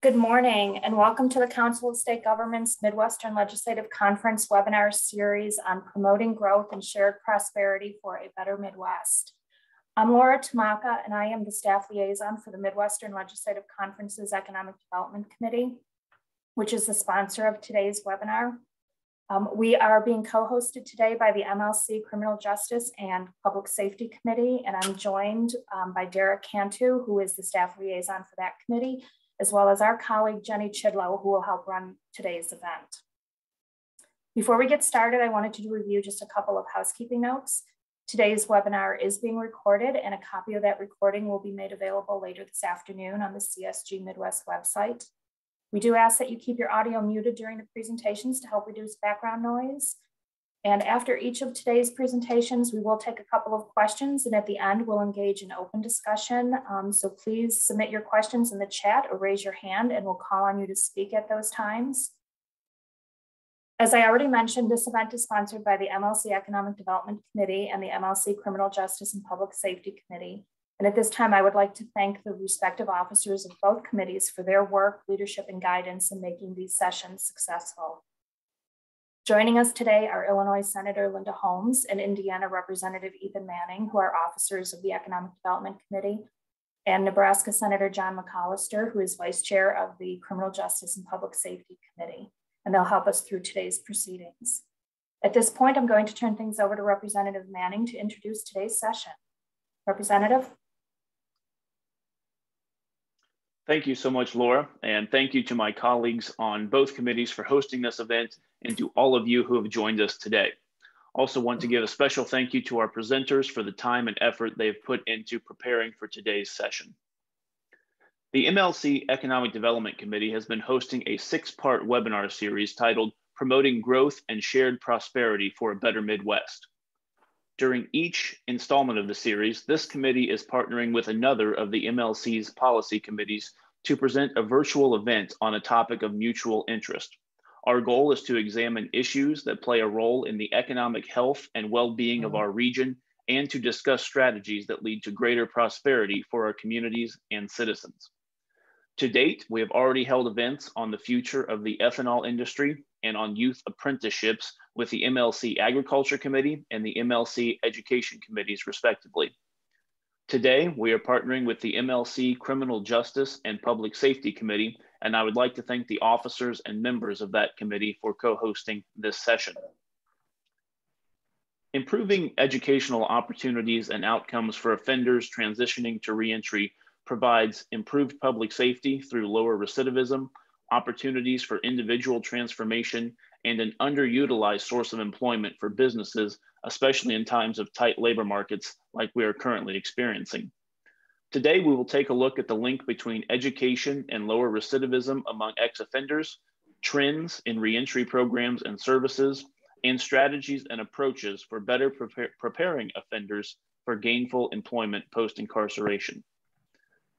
Good morning and welcome to the Council of State Governments Midwestern Legislative Conference webinar series on promoting growth and shared prosperity for a better Midwest. I'm Laura Tamaka and I am the staff liaison for the Midwestern Legislative Conference's Economic Development Committee, which is the sponsor of today's webinar. We are being co-hosted today by the MLC Criminal Justice and Public Safety Committee, and I'm joined by Derek Cantu, who is the staff liaison for that committee, as well as our colleague, Jenny Chidlow, who will help run today's event. Before we get started, I wanted to review just a couple of housekeeping notes. Today's webinar is being recorded and a copy of that recording will be made available later this afternoon on the CSG Midwest website. We do ask that you keep your audio muted during the presentations to help reduce background noise. And after each of today's presentations, we will take a couple of questions, and at the end, we'll engage in open discussion. So please submit your questions in the chat or raise your hand, and we'll call on you to speak at those times. As I already mentioned, this event is sponsored by the MLC Economic Development Committee and the MLC Criminal Justice and Public Safety Committee. And at this time, I would like to thank the respective officers of both committees for their work, leadership, and guidance in making these sessions successful. Joining us today are Illinois Senator Linda Holmes and Indiana Representative Ethan Manning, who are officers of the Economic Development Committee, and Nebraska Senator John McCollister, who is Vice Chair of the Criminal Justice and Public Safety Committee, and they'll help us through today's proceedings. At this point, I'm going to turn things over to Representative Manning to introduce today's session. Representative. Thank you so much, Laura, and thank you to my colleagues on both committees for hosting this event and to all of you who have joined us today. Also want to give a special thank you to our presenters for the time and effort they've put into preparing for today's session. The MLC Economic Development Committee has been hosting a 6-part webinar series titled Promoting Growth and Shared Prosperity for a Better Midwest. During each installment of the series, this committee is partnering with another of the MLC's policy committees to present a virtual event on a topic of mutual interest. Our goal is to examine issues that play a role in the economic health and well-being of our region and to discuss strategies that lead to greater prosperity for our communities and citizens. To date, we have already held events on the future of the ethanol industry and on youth apprenticeships with the MLC Agriculture Committee and the MLC Education Committees, respectively. Today, we are partnering with the MLC Criminal Justice and Public Safety Committee, and I would like to thank the officers and members of that committee for co-hosting this session. Improving educational opportunities and outcomes for offenders transitioning to reentry provides improved public safety through lower recidivism, opportunities for individual transformation, and an underutilized source of employment for businesses, especially in times of tight labor markets like we are currently experiencing. Today, we will take a look at the link between education and lower recidivism among ex-offenders, trends in reentry programs and services, and strategies and approaches for better preparing offenders for gainful employment post-incarceration.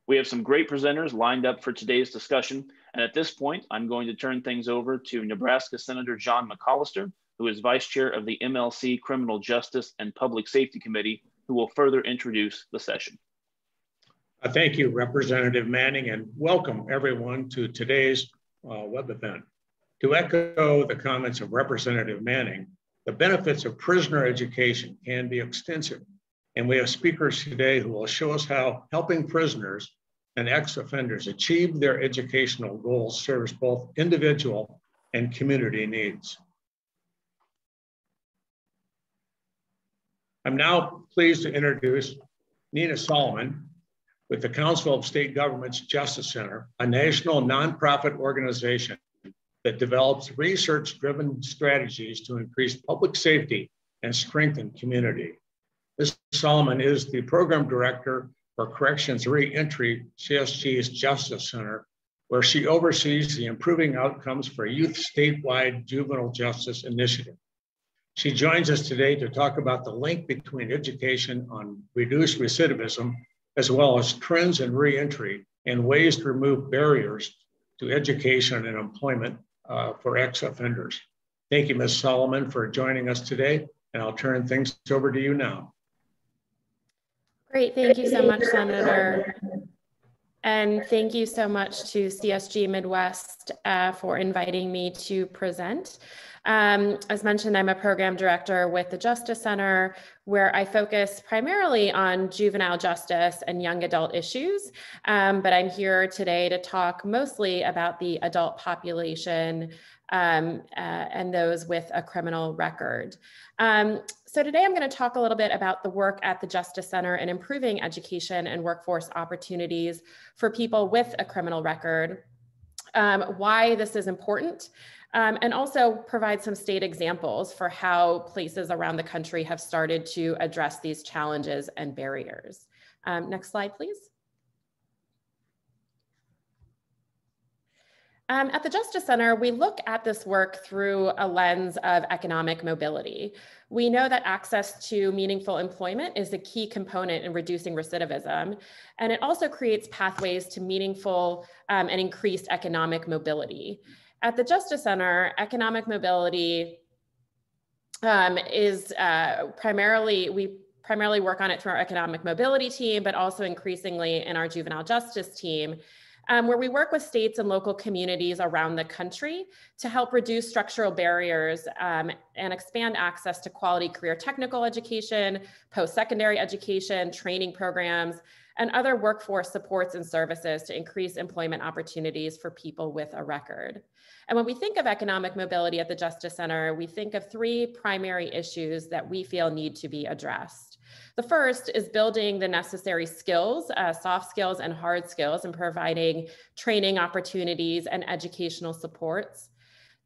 We have some great presenters lined up for today's discussion, and at this point, I'm going to turn things over to Nebraska Senator John McCollister, who is Vice Chair of the MLC Criminal Justice and Public Safety Committee, who will further introduce the session. Thank you, Representative Manning, and welcome everyone to today's web event. To echo the comments of Representative Manning, the benefits of prisoner education can be extensive, and we have speakers today who will show us how helping prisoners and ex-offenders achieve their educational goals serves both individual and community needs. I'm now pleased to introduce Nina Solomon with the Council of State Governments Justice Center, a national nonprofit organization that develops research-driven strategies to increase public safety and strengthen community. Ms. Solomon is the Program Director for Corrections Reentry, CSG's Justice Center, where she oversees the Improving Outcomes for Youth Statewide Juvenile Justice Initiative. She joins us today to talk about the link between education on reduced recidivism, as well as trends in reentry and ways to remove barriers to education and employment for ex-offenders. Thank you, Ms. Solomon, for joining us today, and I'll turn things over to you now. Great, thank you so much, Senator. And thank you so much to CSG Midwest for inviting me to present. As mentioned, I'm a program director with the Justice Center, where I focus primarily on juvenile justice and young adult issues. But I'm here today to talk mostly about the adult population and those with a criminal record. So today I'm going to talk a little bit about the work at the Justice Center and improving education and workforce opportunities for people with a criminal record, why this is important, and also provide some state examples for how places around the country have started to address these challenges and barriers. Next slide, please. At the Justice Center, we look at this work through a lens of economic mobility. We know that access to meaningful employment is a key component in reducing recidivism, and it also creates pathways to meaningful and increased economic mobility. At the Justice Center, economic mobility is we primarily work on it through our economic mobility team, but also increasingly in our juvenile justice team, where we work with states and local communities around the country to help reduce structural barriers and expand access to quality career technical education, post-secondary education, training programs, and other workforce supports and services to increase employment opportunities for people with a record. And when we think of economic mobility at the Justice Center, we think of three primary issues that we feel need to be addressed. The first is building the necessary skills, soft skills and hard skills, and providing training opportunities and educational supports.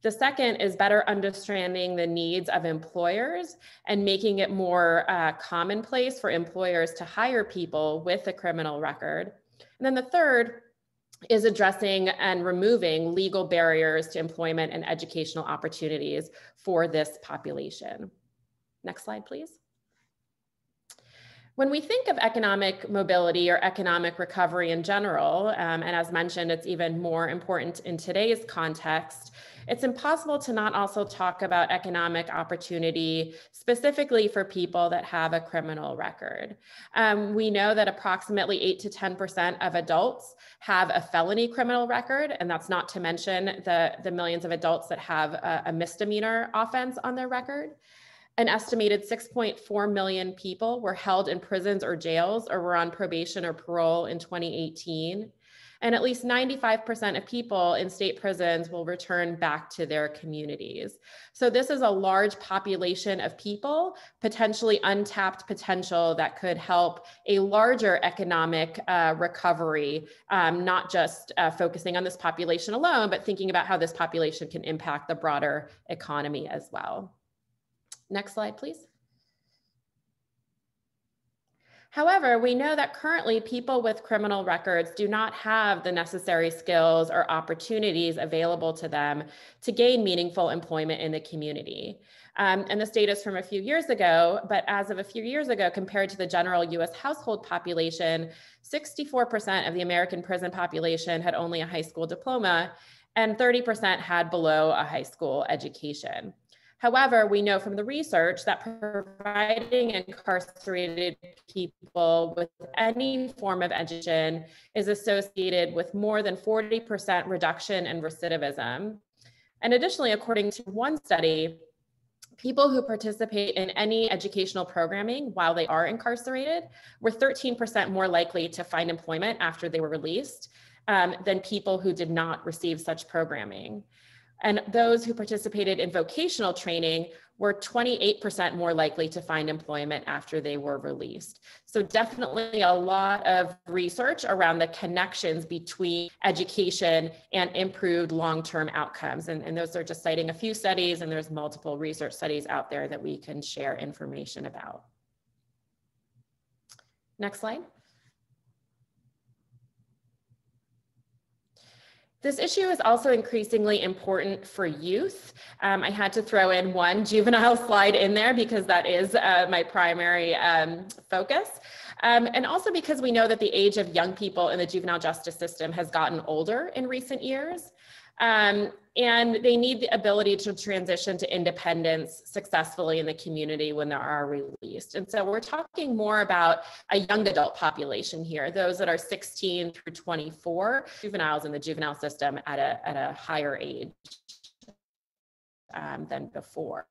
The second is better understanding the needs of employers and making it more commonplace for employers to hire people with a criminal record. And then the third is addressing and removing legal barriers to employment and educational opportunities for this population. Next slide, please. When we think of economic mobility or economic recovery in general, and as mentioned, it's even more important in today's context, it's impossible to not also talk about economic opportunity specifically for people that have a criminal record. We know that approximately 8 to 10% of adults have a felony criminal record, and that's not to mention the millions of adults that have a misdemeanor offense on their record. An estimated 6.4 million people were held in prisons or jails or were on probation or parole in 2018. And at least 95% of people in state prisons will return back to their communities. So this is a large population of people, potentially untapped potential that could help a larger economic recovery, not just focusing on this population alone, but thinking about how this population can impact the broader economy as well. Next slide, please. However, we know that currently people with criminal records do not have the necessary skills or opportunities available to them to gain meaningful employment in the community. And this data is from a few years ago, but as of a few years ago, compared to the general US household population, 64% of the American prison population had only a high school diploma, and 30% had below a high school education. However, we know from the research that providing incarcerated people with any form of education is associated with more than 40% reduction in recidivism. And additionally, according to one study, people who participate in any educational programming while they are incarcerated were 13% more likely to find employment after they were released than people who did not receive such programming. And those who participated in vocational training were 28% more likely to find employment after they were released. So definitely a lot of research around the connections between education and improved long-term outcomes. And those are just citing a few studies, and there's multiple research studies out there that we can share information about. Next slide. This issue is also increasingly important for youth. I had to throw in one juvenile slide in there because that is my primary focus. And also because we know that the age of young people in the juvenile justice system has gotten older in recent years. And they need the ability to transition to independence successfully in the community when they are released. And so we're talking more about a young adult population here, those that are 16 through 24, juveniles in the juvenile system at a higher age than before.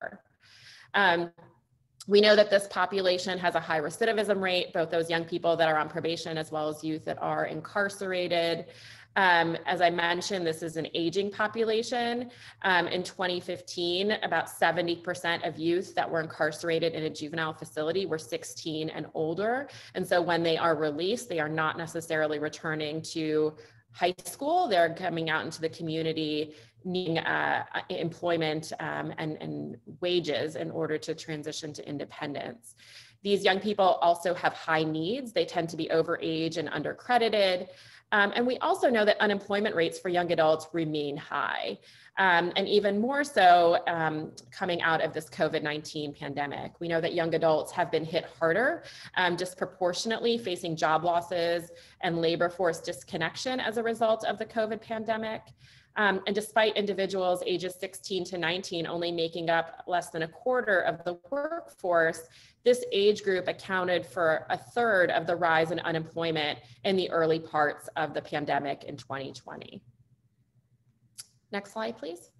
We know that this population has a high recidivism rate, both those young people that are on probation as well as youth that are incarcerated. As I mentioned, this is an aging population. In 2015, about 70% of youth that were incarcerated in a juvenile facility were 16 and older. And so when they are released, they are not necessarily returning to high school. They're coming out into the community needing employment and wages in order to transition to independence. These young people also have high needs. They tend to be overage and undercredited. And we also know that unemployment rates for young adults remain high, and even more so coming out of this COVID-19 pandemic. We know that young adults have been hit harder, disproportionately facing job losses and labor force disconnection as a result of the COVID pandemic. And despite individuals ages 16 to 19 only making up less than a quarter of the workforce, this age group accounted for a third of the rise in unemployment in the early parts of the pandemic in 2020. Next slide, please.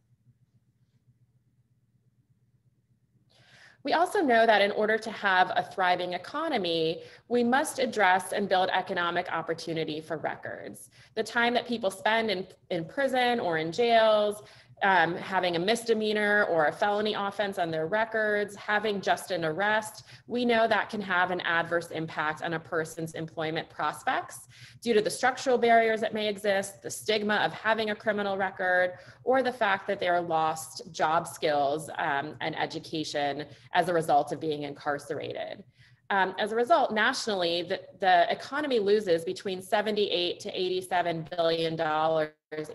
We also know that in order to have a thriving economy, we must address and build economic opportunity for records. The time that people spend in prison or in jails, having a misdemeanor or a felony offense on their records, having just an arrest, we know that can have an adverse impact on a person's employment prospects due to the structural barriers that may exist, the stigma of having a criminal record, or the fact that they are lost job skills and education as a result of being incarcerated. As a result, nationally, the economy loses between $78 to $87 billion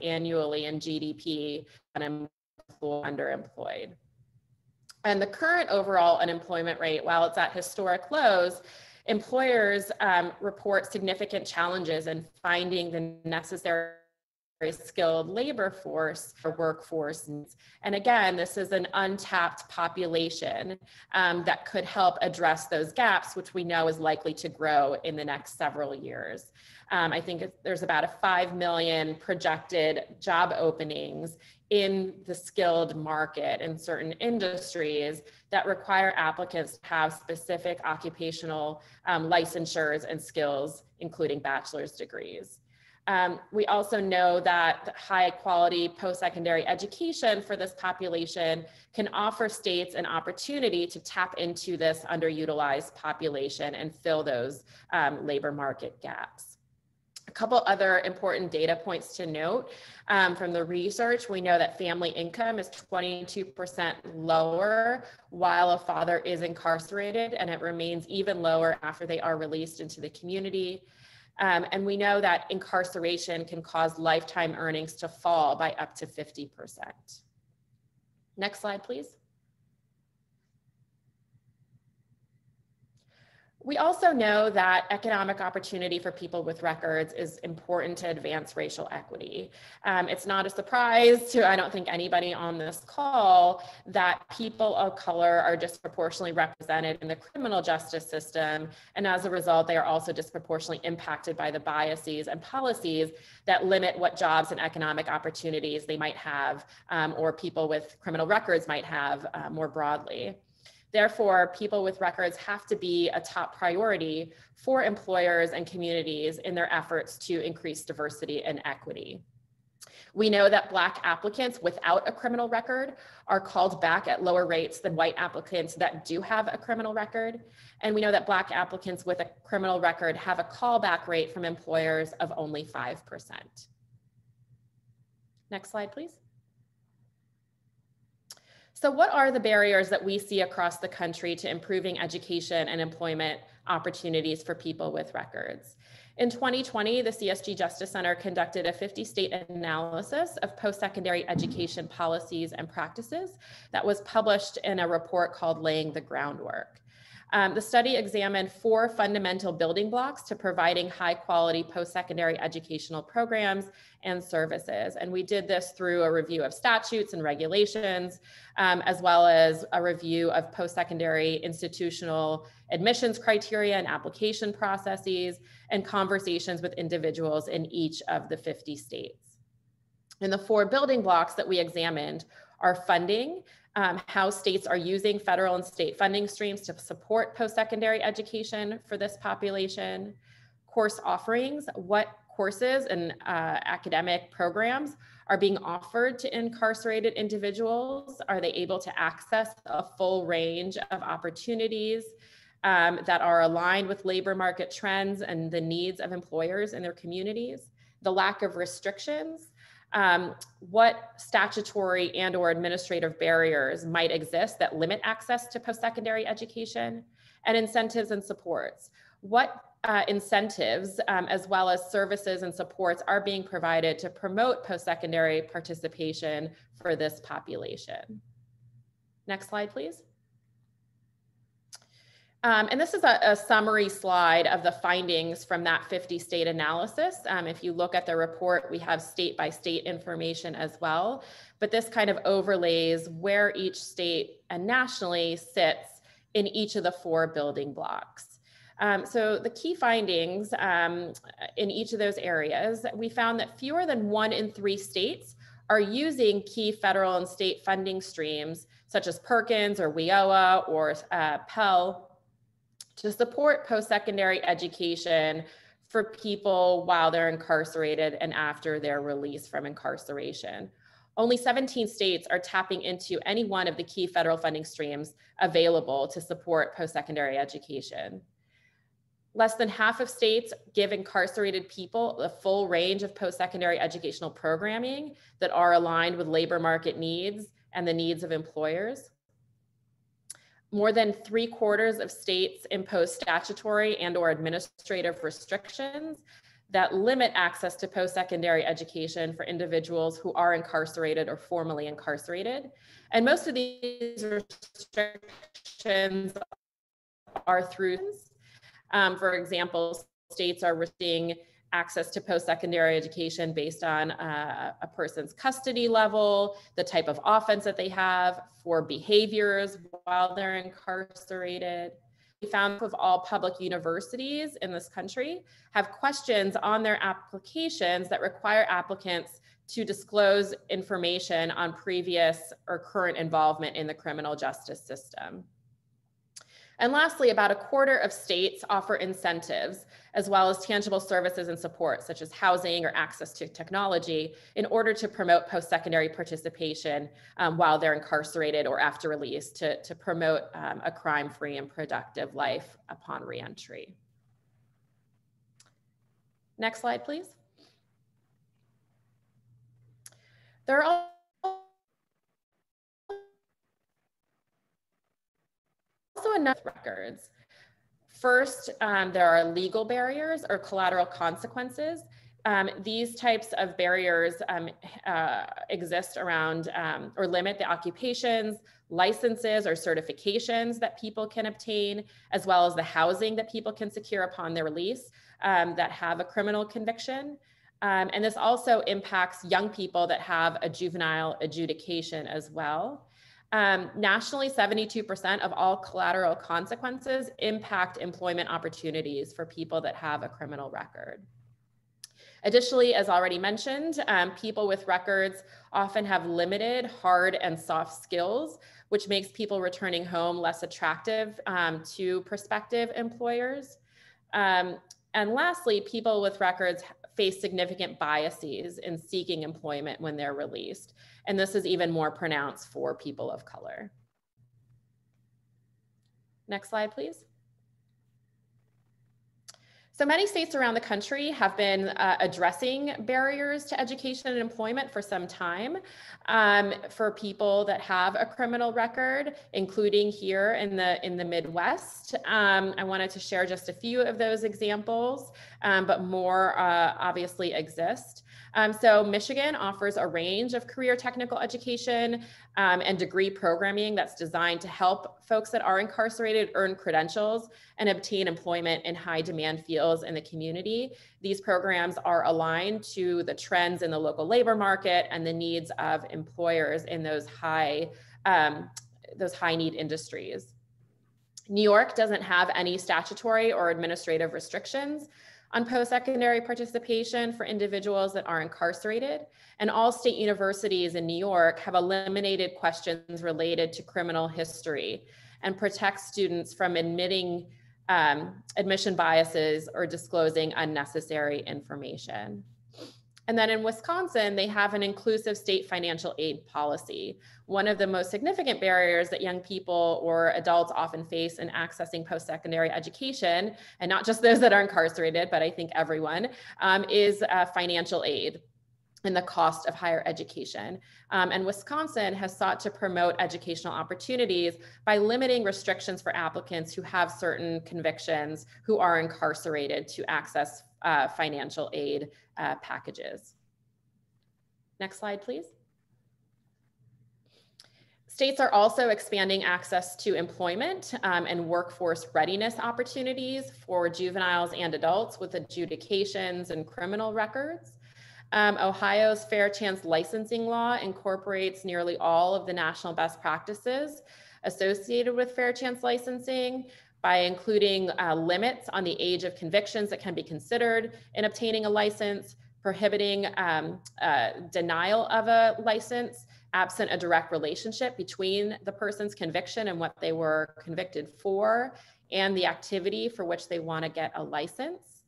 annually in GDP when underemployed. And the current overall unemployment rate, while it's at historic lows, employers report significant challenges in finding the necessary skilled labor force for workforce needs. And again, this is an untapped population that could help address those gaps, which we know is likely to grow in the next several years. I think there's about a 5 million projected job openings in the skilled market in certain industries that require applicants to have specific occupational licensures and skills, including bachelor's degrees. We also know that high quality post-secondary education for this population can offer states an opportunity to tap into this underutilized population and fill those labor market gaps. A couple other important data points to note from the research. We know that family income is 22% lower while a father is incarcerated, and it remains even lower after they are released into the community. And we know that incarceration can cause lifetime earnings to fall by up to 50%. Next slide, please. We also know that economic opportunity for people with records is important to advance racial equity. It's not a surprise to, I don't think, anybody on this call that people of color are disproportionately represented in the criminal justice system. And as a result, they are also disproportionately impacted by the biases and policies that limit what jobs and economic opportunities they might have, or people with criminal records might have more broadly. Therefore, people with records have to be a top priority for employers and communities in their efforts to increase diversity and equity. We know that Black applicants without a criminal record are called back at lower rates than white applicants that do have a criminal record. And we know that Black applicants with a criminal record have a callback rate from employers of only 5%. Next slide, please. So what are the barriers that we see across the country to improving education and employment opportunities for people with records? In 2020, the CSG Justice Center conducted a 50-state analysis of post-secondary education policies and practices that was published in a report called Laying the Groundwork. The study examined 4 fundamental building blocks to providing high quality post-secondary educational programs and services. And we did this through a review of statutes and regulations, as well as a review of post-secondary institutional admissions criteria and application processes, and conversations with individuals in each of the 50 states. And the 4 building blocks that we examined are funding, how states are using federal and state funding streams to support post-secondary education for this population, course offerings, what courses and academic programs are being offered to incarcerated individuals? Are they able to access a full range of opportunities that are aligned with labor market trends and the needs of employers in their communities? The lack of restrictions, what statutory and/or administrative barriers might exist that limit access to post-secondary education, and incentives and supports. What incentives, as well as services and supports, are being provided to promote post-secondary participation for this population? Next slide, please. And this is a summary slide of the findings from that 50 state analysis. If you look at the report, we have state by state information as well, but this kind of overlays where each state and nationally sits in each of the 4 building blocks. So the key findings in each of those areas, we found that fewer than 1 in 3 states are using key federal and state funding streams, such as Perkins or WIOA or Pell, to support post-secondary education for people while they're incarcerated and after their release from incarceration. Only 17 states are tapping into any one of the key federal funding streams available to support post-secondary education. Less than half of states give incarcerated people the full range of post-secondary educational programming that are aligned with labor market needs and the needs of employers. More than 3/4 of states impose statutory and/or administrative restrictions that limit access to post-secondary education for individuals who are incarcerated or formerly incarcerated. And most of these restrictions are through, for example, states are restricting access to post-secondary education based on a person's custody level, the type of offense that they have, for behaviors while they're incarcerated. We found of all public universities in this country have questions on their applications that require applicants to disclose information on previous or current involvement in the criminal justice system. And lastly, about 1/4 of states offer incentives, as well as tangible services and support, such as housing or access to technology, in order to promote post-secondary participation while they're incarcerated or after release, to promote a crime-free and productive life upon reentry. Next slide, please. There are also enough records. First, there are legal barriers or collateral consequences. These types of barriers exist around or limit the occupations, licenses, or certifications that people can obtain, as well as the housing that people can secure upon their release that have a criminal conviction. And this also impacts young people that have a juvenile adjudication as well. Nationally, 72% of all collateral consequences impact employment opportunities for people that have a criminal record. Additionally, as already mentioned, people with records often have limited hard and soft skills, which makes people returning home less attractive to prospective employers. And lastly, people with records face significant biases in seeking employment when they're released. And this is even more pronounced for people of color. Next slide, please. So many states around the country have been addressing barriers to education and employment for some time for people that have a criminal record, including here in the Midwest. I wanted to share just a few of those examples, but more obviously exist. So Michigan offers a range of career technical education and degree programming that's designed to help folks that are incarcerated earn credentials and obtain employment in high demand fields in the community. These programs are aligned to the trends in the local labor market and the needs of employers in those high need industries. New York doesn't have any statutory or administrative restrictions on post-secondary participation for individuals that are incarcerated. And all state universities in New York have eliminated questions related to criminal history and protect students from admitting admission biases or disclosing unnecessary information. And then in Wisconsin, they have an inclusive state financial aid policy. One of the most significant barriers that young people or adults often face in accessing post-secondary education, and not just those that are incarcerated, but I think everyone, is financial aid and the cost of higher education. And Wisconsin has sought to promote educational opportunities by limiting restrictions for applicants who have certain convictions who are incarcerated to access financial aid packages. Next slide, please. States are also expanding access to employment and workforce readiness opportunities for juveniles and adults with adjudications and criminal records. Ohio's Fair Chance licensing law incorporates nearly all of the national best practices associated with fair chance licensing by including limits on the age of convictions that can be considered in obtaining a license, prohibiting denial of a license absent a direct relationship between the person's conviction and what they were convicted for and the activity for which they want to get a license,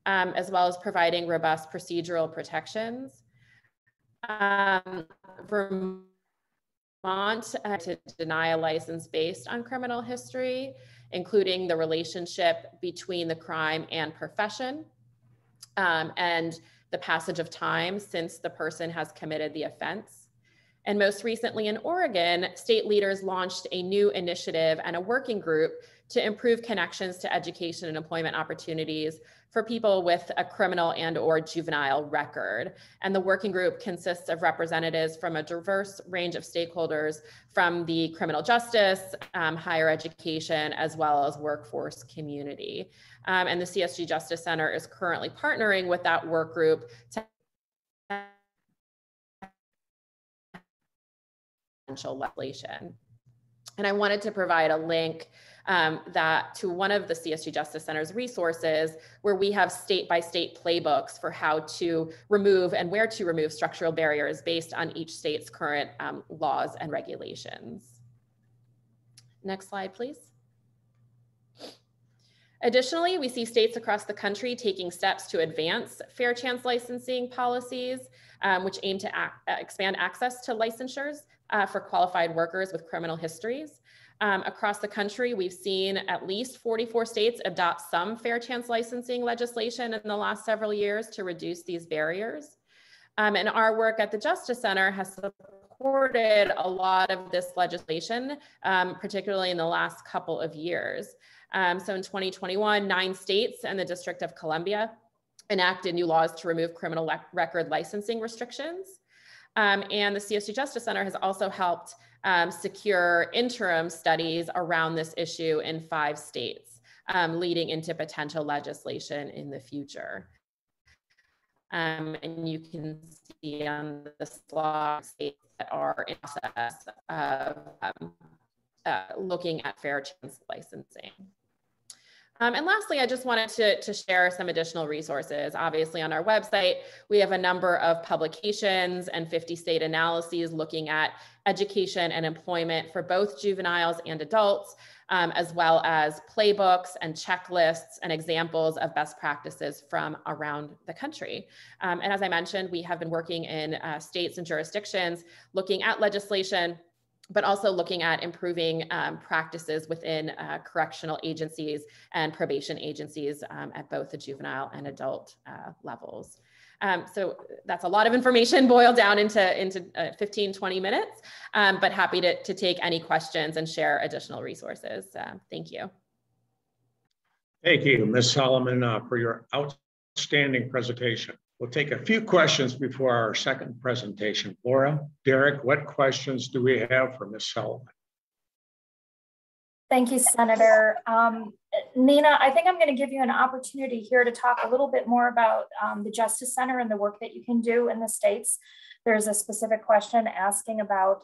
as well as providing robust procedural protections. Vermont to deny a license based on criminal history, including the relationship between the crime and profession, and the passage of time since the person has committed the offense. And most recently in Oregon, state leaders launched a new initiative and a working group to improve connections to education and employment opportunities for people with a criminal and/or juvenile record. And the working group consists of representatives from a diverse range of stakeholders from the criminal justice, higher education, as well as workforce community. And the CSG Justice Center is currently partnering with that work group to legislation. And I wanted to provide a link to one of the CSG Justice Center's resources where we have state-by-state playbooks for how to remove and where to remove structural barriers based on each state's current laws and regulations. Next slide, please. Additionally, we see states across the country taking steps to advance fair chance licensing policies, which aim to expand access to licensures for qualified workers with criminal histories. Across the country, we've seen at least 44 states adopt some fair chance licensing legislation in the last several years to reduce these barriers. And our work at the Justice Center has supported a lot of this legislation, particularly in the last couple of years. So in 2021, 9 states and the District of Columbia enacted new laws to remove criminal record licensing restrictions. And the CSG Justice Center has also helped secure interim studies around this issue in 5 states, leading into potential legislation in the future. And you can see on the slide states that are in the process of looking at fair chance licensing. And lastly, I just wanted to share some additional resources. Obviously, on our website, we have a number of publications and 50 state analyses looking at education and employment for both juveniles and adults, as well as playbooks and checklists and examples of best practices from around the country. And as I mentioned, we have been working in states and jurisdictions looking at legislation, but also looking at improving practices within correctional agencies and probation agencies at both the juvenile and adult levels. So that's a lot of information boiled down into 15, 20 minutes, but happy to take any questions and share additional resources. Thank you. Thank you, Ms. Solomon, for your outstanding presentation. We'll take a few questions before our second presentation. Laura, Derek, what questions do we have for Ms. Sullivan? Thank you, Senator. Nina, I think I'm going to give you an opportunity here to talk a little bit more about the Justice Center and the work that you can do in the states. There's a specific question asking about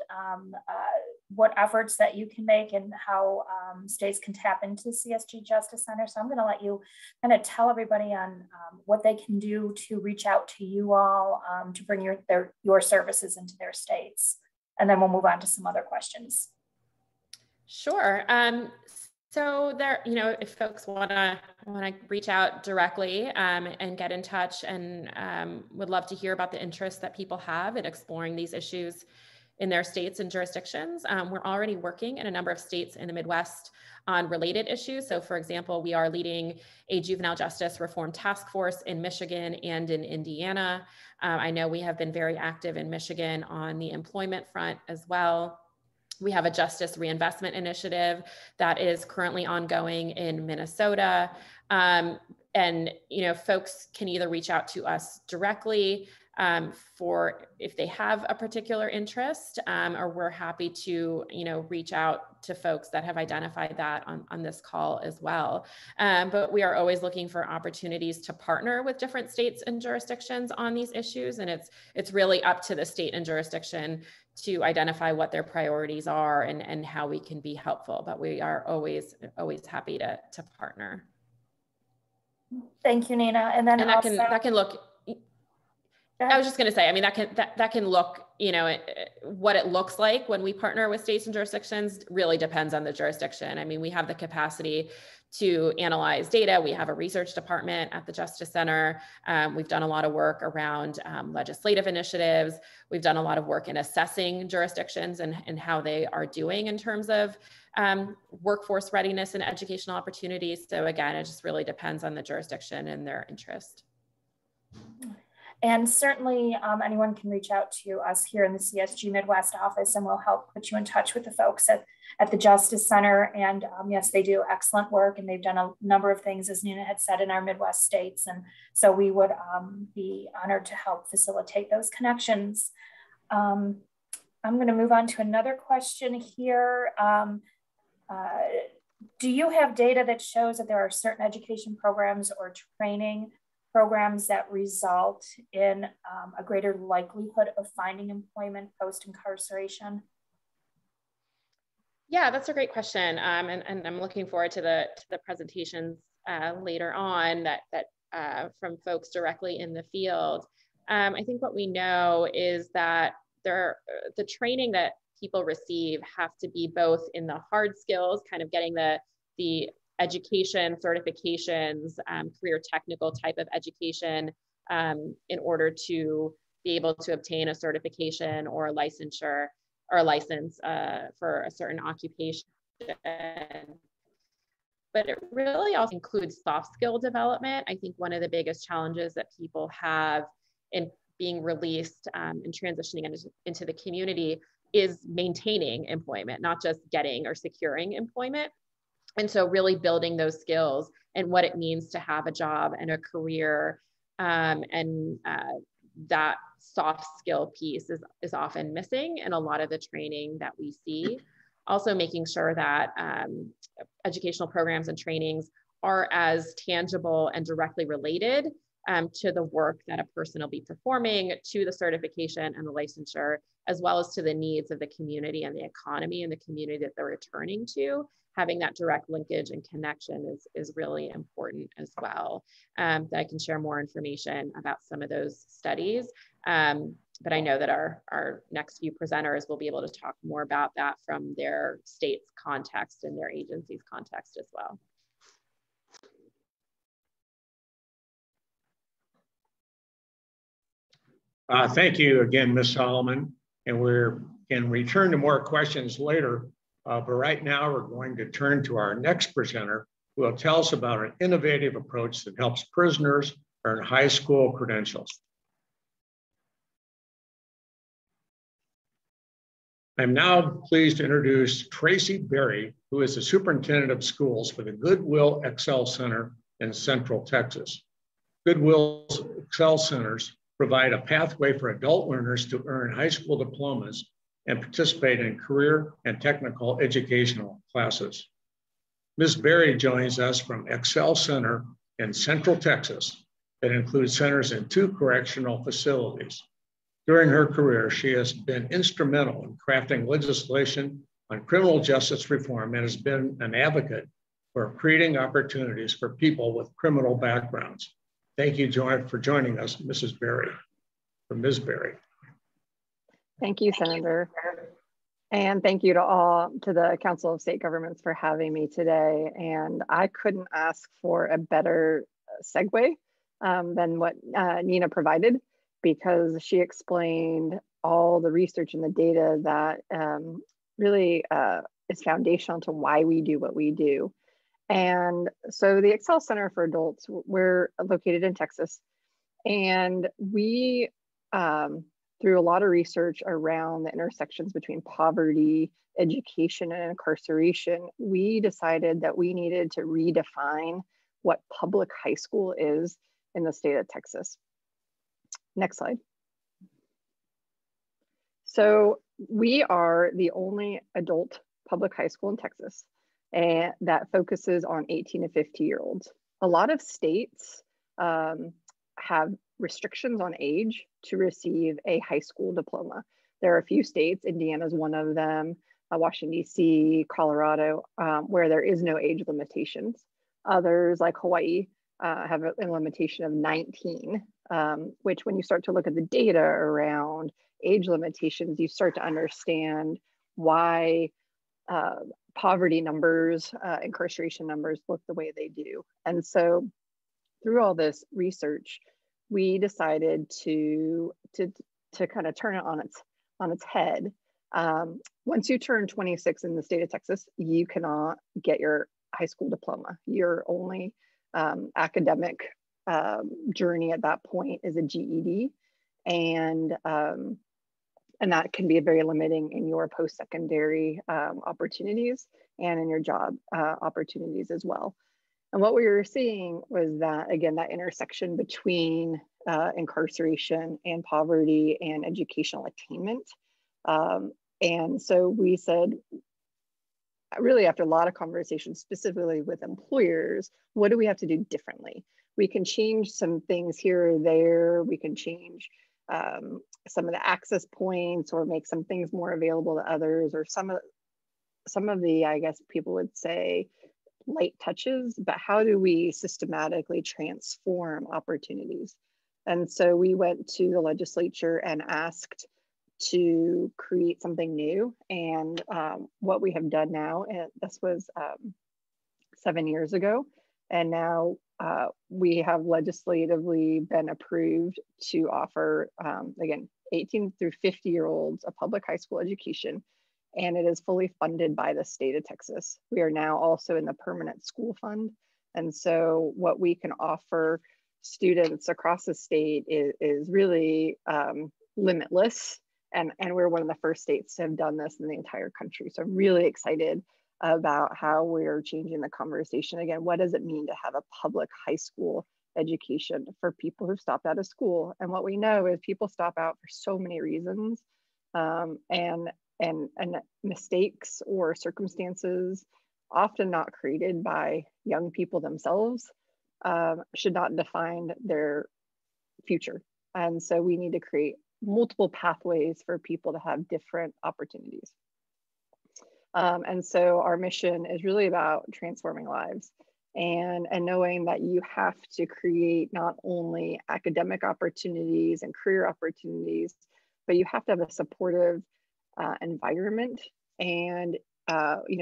what efforts that you can make and how states can tap into the CSG Justice Center. So I'm going to let you kind of tell everybody on what they can do to reach out to you all to bring your services into their states. And then we'll move on to some other questions. Sure. So there, if folks want to reach out directly and get in touch, and would love to hear about the interest that people have in exploring these issues in their states and jurisdictions. We're already working in a number of states in the Midwest on related issues. So for example, we are leading a juvenile justice reform task force in Michigan and in Indiana. I know we have been very active in Michigan on the employment front as well. We have a justice reinvestment initiative that is currently ongoing in Minnesota. And folks can either reach out to us directly for if they have a particular interest, or we're happy to reach out to folks that have identified that on this call as well. But we are always looking for opportunities to partner with different states and jurisdictions on these issues, and it's really up to the state and jurisdiction to identify what their priorities are and how we can be helpful. But we are always happy to partner. Thank you, Nina. And then that can look. I was just going to say, I mean, that can look, what it looks like when we partner with states and jurisdictions really depends on the jurisdiction. I mean, we have the capacity to analyze data. We have a research department at the Justice Center. We've done a lot of work around legislative initiatives. We've done a lot of work in assessing jurisdictions and how they are doing in terms of workforce readiness and educational opportunities. So again, it just really depends on the jurisdiction and their interest. And certainly anyone can reach out to us here in the CSG Midwest office, and we'll help put you in touch with the folks at the Justice Center. And yes, they do excellent work, and they've done a number of things, as Nina had said, in our Midwest states. And so we would be honored to help facilitate those connections. I'm going to move on to another question here. Do you have data that shows that there are certain education programs or training programs that result in a greater likelihood of finding employment post-incarceration? Yeah, that's a great question. And I'm looking forward to the presentations later on that from folks directly in the field. I think what we know is that the training that people receive have to be both in the hard skills, kind of getting the education, certifications, career technical type of education in order to be able to obtain a certification or a licensure or a license for a certain occupation. But it really also includes soft skill development. I think one of the biggest challenges that people have in being released and transitioning into the community is maintaining employment, not just getting or securing employment. And so really building those skills and what it means to have a job and a career, and that soft skill piece is often missing in a lot of the training that we see. Also making sure that educational programs and trainings are as tangible and directly related to the work that a person will be performing, to the certification and the licensure, as well as to the needs of the community and the economy and the community that they're returning to. Having that direct linkage and connection is really important as well. That I can share more information about some of those studies. But I know that our next few presenters will be able to talk more about that from their state's context and their agency's context as well. Thank you again, Ms. Solomon. And we can return to more questions later. But right now, we're going to turn to our next presenter, who will tell us about an innovative approach that helps prisoners earn high school credentials. I'm now pleased to introduce Tracy Berry, who is the superintendent of schools for the Goodwill Excel Center in Central Texas. Goodwill's Excel Centers provide a pathway for adult learners to earn high school diplomas and participate in career and technical educational classes. Ms. Berry joins us from Excel Center in Central Texas that includes centers in 2 correctional facilities. During her career, she has been instrumental in crafting legislation on criminal justice reform and has been an advocate for creating opportunities for people with criminal backgrounds. Thank you, for joining us, Mrs. Berry, or Ms. Berry. Thank you, Senator. And thank you to the Council of State Governments for having me today. And I couldn't ask for a better segue than what Nina provided, because she explained all the research and the data that really is foundational to why we do what we do. And so the Excel Center for Adults, we're located in Texas, and we, through a lot of research around the intersections between poverty, education, and incarceration, we decided that we needed to redefine what public high school is in the state of Texas. Next slide. So we are the only adult public high school in Texas and that focuses on 18 to 50-year-olds. A lot of states have restrictions on age to receive a high school diploma. There are a few states, Indiana is one of them, Washington, DC, Colorado, where there is no age limitations. Others, like Hawaii, have a limitation of 19, which when you start to look at the data around age limitations, you start to understand why poverty numbers, incarceration numbers look the way they do. And so through all this research, we decided to kind of turn it on its head. Once you turn 26 in the state of Texas, you cannot get your high school diploma. Your only academic journey at that point is a GED, and that can be very limiting in your post-secondary opportunities and in your job opportunities as well. And what we were seeing was that, again, that intersection between incarceration and poverty and educational attainment. And so we said, really after a lot of conversations, specifically with employers, what do we have to do differently? We can change some things here or there. We can change some of the access points or make some things more available to others, or some of the, I guess people would say, light touches, but how do we systematically transform opportunities? And so we went to the legislature and asked to create something new. And what we have done now, and this was 7 years ago, and now we have legislatively been approved to offer, again, 18 through 50-year-olds a public high school education, and it is fully funded by the state of Texas. We are now also in the permanent school fund. And so what we can offer students across the state is really limitless. And we're one of the first states to have done this in the entire country. So I'm really excited about how we're changing the conversation. Again, what does it mean to have a public high school education for people who've stopped out of school? And what we know is people stop out for so many reasons, and mistakes or circumstances, often not created by young people themselves, should not define their future. And so we need to create multiple pathways for people to have different opportunities. And so our mission is really about transforming lives and knowing that you have to create not only academic opportunities and career opportunities, but you have to have a supportive environment. And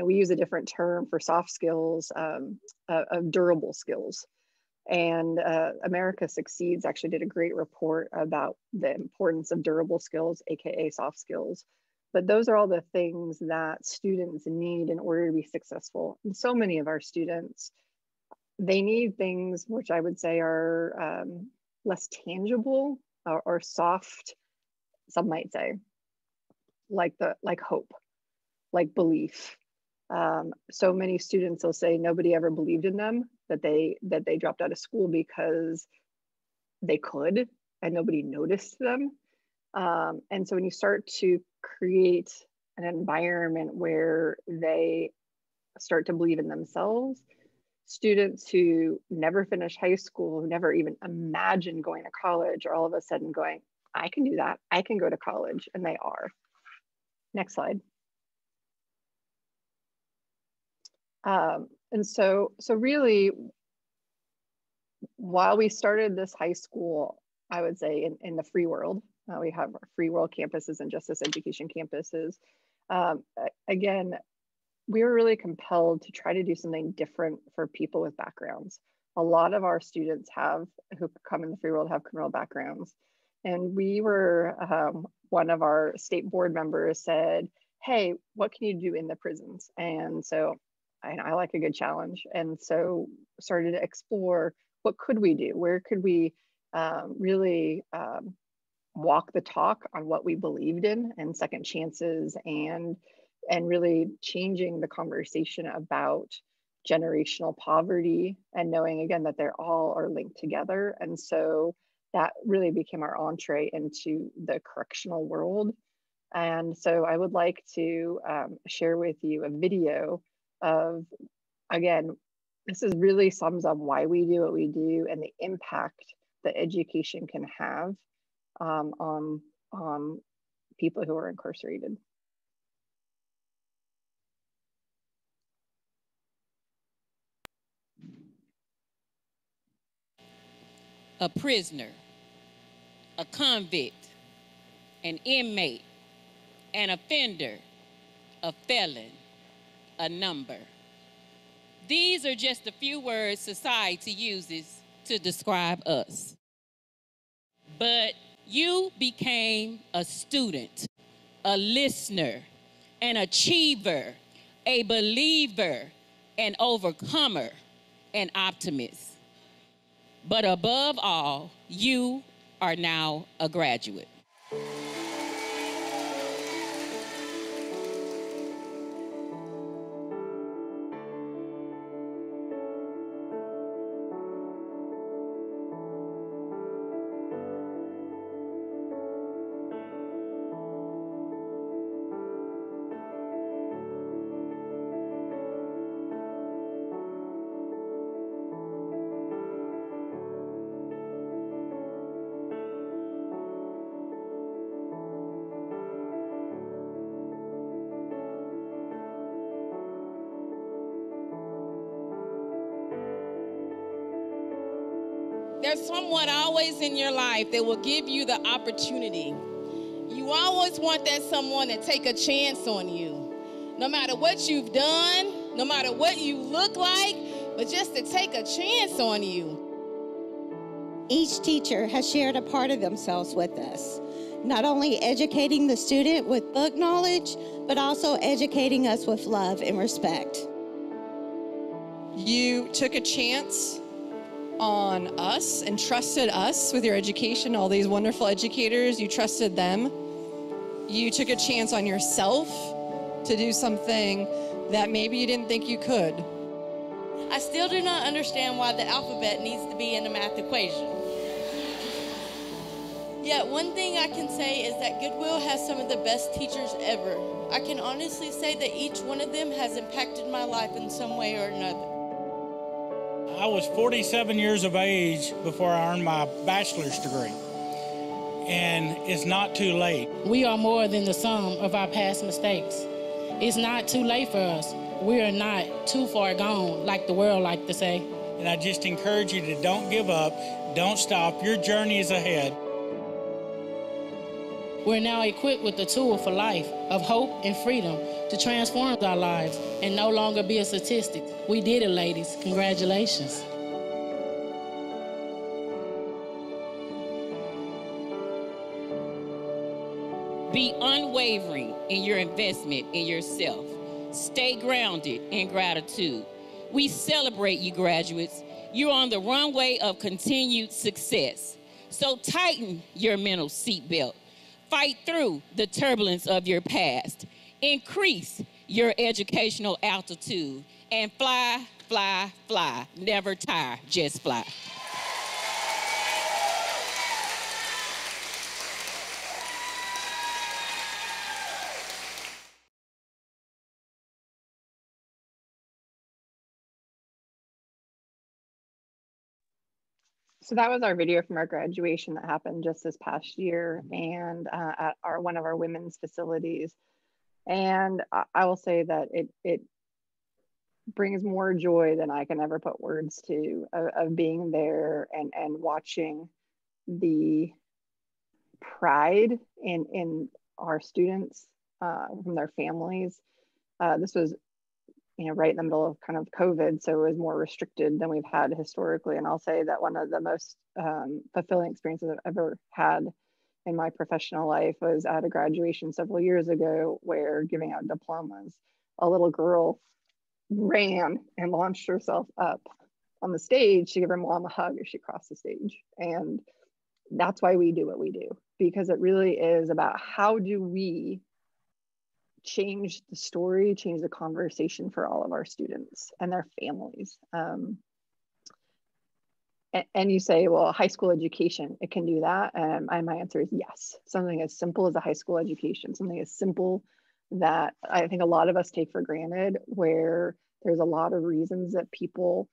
we use a different term for soft skills, of durable skills. And America Succeeds actually did a great report about the importance of durable skills, AKA soft skills. But those are all the things that students need in order to be successful. And so many of our students, they need things which I would say are less tangible or soft, some might say, like hope, like belief. So many students will say nobody ever believed in them, that they dropped out of school because they could, and nobody noticed them. And so when you start to create an environment where they start to believe in themselves, students who never finished high school, who never even imagined going to college, are all of a sudden going, I can do that. I can go to college, and they are. Next slide. And so really, while we started this high school, I would say in the free world, we have our free world campuses and justice education campuses. Again, we were really compelled to try to do something different for people with backgrounds. A lot of our students who come in the free world have criminal backgrounds. And we were, one of our state board members said, hey, what can you do in the prisons? And so I like a good challenge. And so started to explore, what could we do? Where could we really walk the talk on what we believed in and second chances, and really changing the conversation about generational poverty, and knowing again that they're all are linked together. And so that really became our entree into the correctional world. And so I would like to share with you a video of, again, this is really sums up why we do what we do and the impact that education can have on people who are incarcerated. A prisoner, a convict, an inmate, an offender, a felon, a number. These are just a few words society uses to describe us. But you became a student, a listener, an achiever, a believer, an overcomer, an optimist. But above all, you are now a graduate. There's someone always in your life that will give you the opportunity. You always want that someone to take a chance on you. No matter what you've done, no matter what you look like, but just to take a chance on you. Each teacher has shared a part of themselves with us, not only educating the student with book knowledge, but also educating us with love and respect. You took a chance on us and trusted us with your education, all these wonderful educators, you trusted them. You took a chance on yourself to do something that maybe you didn't think you could. I still do not understand why the alphabet needs to be in a math equation. Yet one thing I can say is that Goodwill has some of the best teachers ever. I can honestly say that each one of them has impacted my life in some way or another. I was 47 years of age before I earned my bachelor's degree, and it's not too late. We are more than the sum of our past mistakes. It's not too late for us. We are not too far gone, like the world like to say. And I just encourage you to don't give up, don't stop. Your journey is ahead. We're now equipped with the tool for life of hope and freedom to transform our lives and no longer be a statistic. We did it, ladies. Congratulations. Be unwavering in your investment in yourself. Stay grounded in gratitude. We celebrate you, graduates. You're on the runway of continued success. So tighten your mental seatbelt. Fight through the turbulence of your past. Increase your educational altitude and fly, fly, fly. Never tire, just fly. So that was our video from our graduation that happened just this past year, and at one of our women's facilities. And I will say that it brings more joy than I can ever put words to of being there and watching the pride in our students from their families. This was, right in the middle of kind of COVID, so it was more restricted than we've had historically. And I'll say that one of the most fulfilling experiences I've ever had in my professional life was at a graduation several years ago, where giving out diplomas, a little girl ran and launched herself up on the stage to give her mom a hug as she crossed the stage. And that's why we do what we do, because it really is about how do we change the story, change the conversation for all of our students and their families. And you say, well, high school education, it can do that. And my answer is yes. Something as simple as a high school education, something as simple that I think a lot of us take for granted, where there's a lot of reasons that people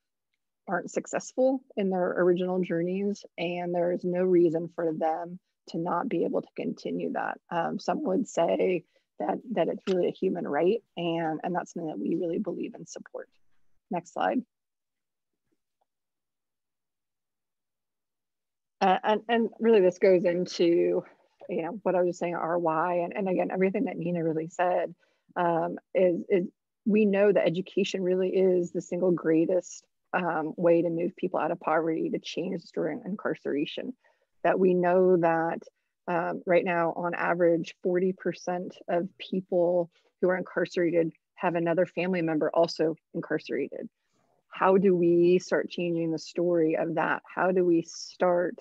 aren't successful in their original journeys, and there's no reason for them to not be able to continue that. Some would say that it's really a human right, and that's something that we really believe and support. Next slide. And really this goes into, what I was just saying, our why, and again, everything that Nina really said is we know that education really is the single greatest way to move people out of poverty, to change the story in incarceration. That we know that right now, on average, 40% of people who are incarcerated have another family member also incarcerated. How do we start changing the story of that? How do we start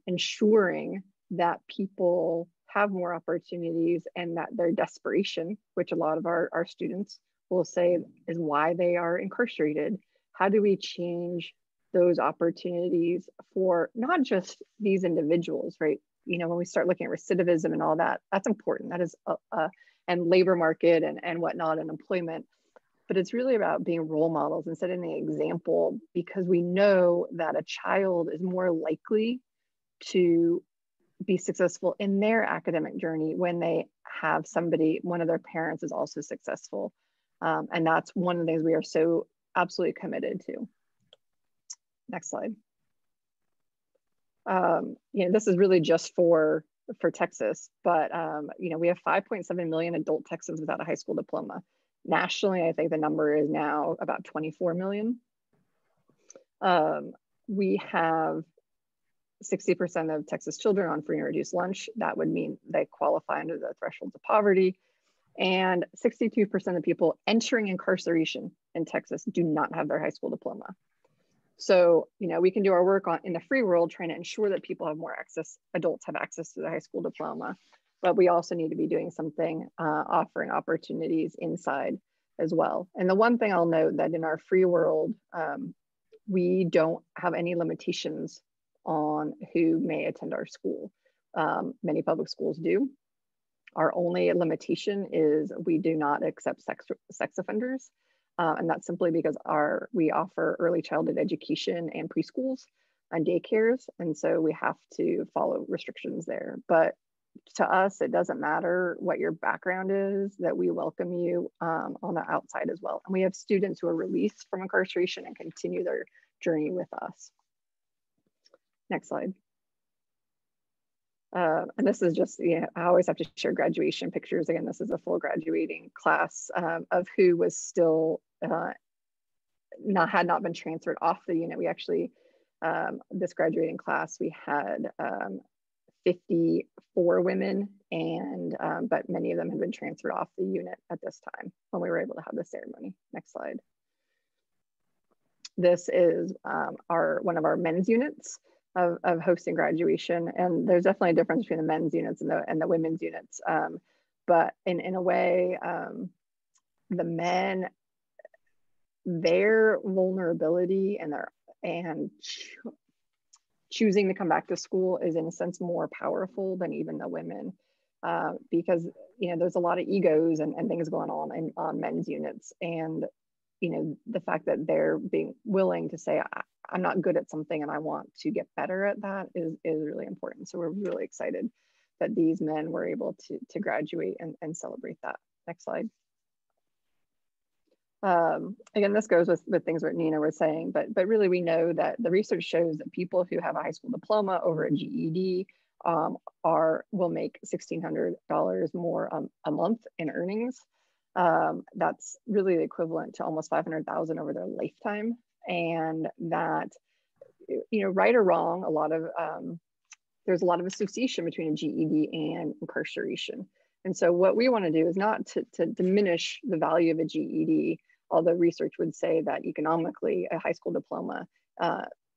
ensuring that people have more opportunities, and that their desperation, which a lot of our students will say is why they are incarcerated, how do we change those opportunities for not just these individuals, right? When we start looking at recidivism and all that, that's important. That is, and labor market and whatnot, and employment. But it's really about being role models and setting the example, because we know that a child is more likely to be successful in their academic journey when they have one of their parents is also successful. And that's one of the things we are so absolutely committed to. Next slide. This is really just for Texas, but we have 5.7 million adult Texans without a high school diploma. Nationally, I think the number is now about 24 million. We have 60% of Texas children on free and reduced lunch. That would mean they qualify under the thresholds of poverty. And 62% of people entering incarceration in Texas do not have their high school diploma. So, we can do our work in the free world, trying to ensure that people have more access, adults have access to the high school diploma. But we also need to be doing something, offering opportunities inside as well. And the one thing I'll note that in our free world, we don't have any limitations on who may attend our school. Many public schools do. Our only limitation is we do not accept sex offenders. And that's simply because we offer early childhood education and preschools and daycares. And so we have to follow restrictions there. But to us, it doesn't matter what your background is, that we welcome you on the outside as well. And we have students who are released from incarceration and continue their journey with us. Next slide. And this is just, I always have to share graduation pictures. Again, this is a full graduating class of who was still had not been transferred off the unit. We actually, this graduating class, we had 54 women, and but many of them had been transferred off the unit at this time when we were able to have the ceremony. Next slide. This is one of our men's units of hosting graduation, and there's definitely a difference between the men's units and the women's units. But in a way, the men, their vulnerability and choosing to come back to school is in a sense more powerful than even the women, because there's a lot of egos and things going on men's units, and the fact that they're being willing to say, I'm not good at something and I want to get better at that is really important. So we're really excited that these men were able to graduate and celebrate that. Next slide. Again, this goes with things what Nina was saying, but really we know that the research shows that people who have a high school diploma over a GED will make $1,600 more a month in earnings. That's really the equivalent to almost $500,000 over their lifetime. And that, you know, right or wrong, there's a lot of association between a GED and incarceration. And so what we want to do is not to diminish the value of a GED, although research would say that economically a high school diploma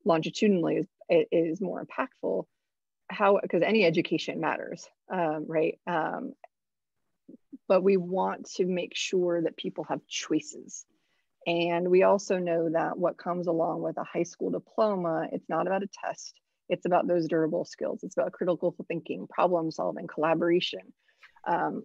longitudinally is more impactful. Because any education matters, right? But we want to make sure that people have choices. And we also know that what comes along with a high school diploma, it's not about a test. It's about those durable skills. It's about critical thinking, problem solving, collaboration,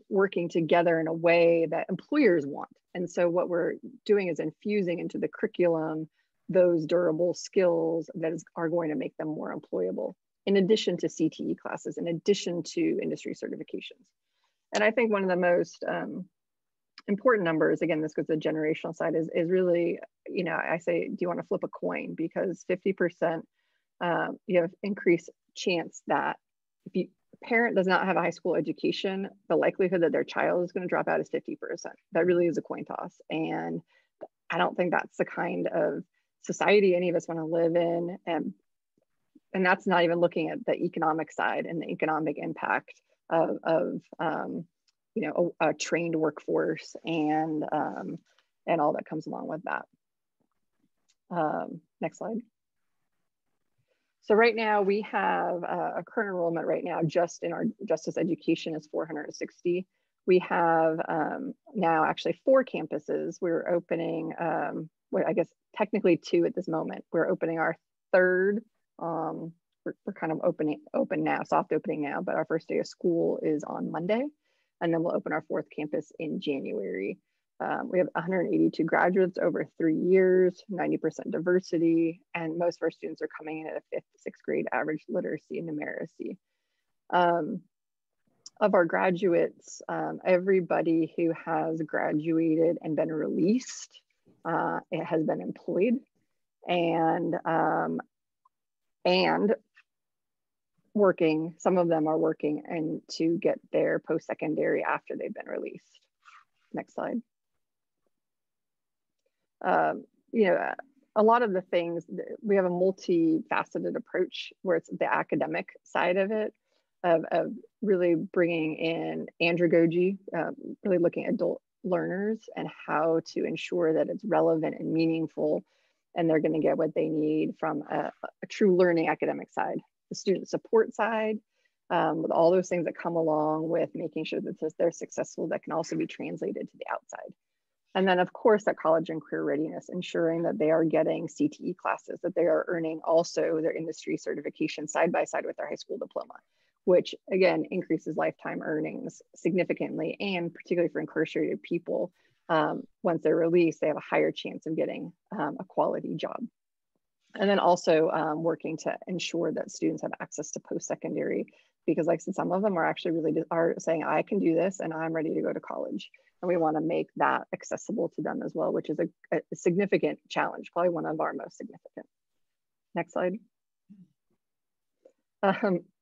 working together in a way that employers want. And so what we're doing is infusing into the curriculum those durable skills that are going to make them more employable, in addition to CTE classes, in addition to industry certifications. And I think one of the most important numbers, again, this goes to the generational side, is really, you know, I say, do you want to flip a coin? Because 50%, you have increased chance that if a parent does not have a high school education, the likelihood that their child is going to drop out is 50%. That really is a coin toss. And I don't think that's the kind of society any of us want to live in. And that's not even looking at the economic side and the economic impact of you know, a trained workforce and all that comes along with that. Next slide. So right now we have a current enrollment right now just in our justice education is 460. We have now actually 4 campuses. We're opening, well, I guess technically 2 at this moment. We're opening our 3rd. We're kind of open now, soft opening now, but our first day of school is on Monday. And then we'll open our 4th campus in January. We have 182 graduates over 3 years, 90% diversity, and most of our students are coming in at a 5th, 6th grade average literacy and numeracy. Of our graduates, everybody who has graduated and been released, it has been employed, and working. Some of them are working and to get their post-secondary after they've been released. Next slide. You know, a lot of the things, we have a multifaceted approach where it's the academic side of it, of really bringing in andragogy, really looking at adult learners and how to ensure that it's relevant and meaningful, and they're going to get what they need from a true learning academic side. The student support side, with all those things that come along with making sure that they're successful, that can also be translated to the outside. And then of course that college and career readiness, ensuring that they are getting CTE classes, that they are earning also their industry certification side by side with their high school diploma, which again increases lifetime earnings significantly, and particularly for incarcerated people, once they're released, they have a higher chance of getting a quality job. And then also working to ensure that students have access to post-secondary, because like I said, some of them are actually really are saying, I can do this and I'm ready to go to college. And we want to make that accessible to them as well, which is a significant challenge, probably one of our most significant. Next slide.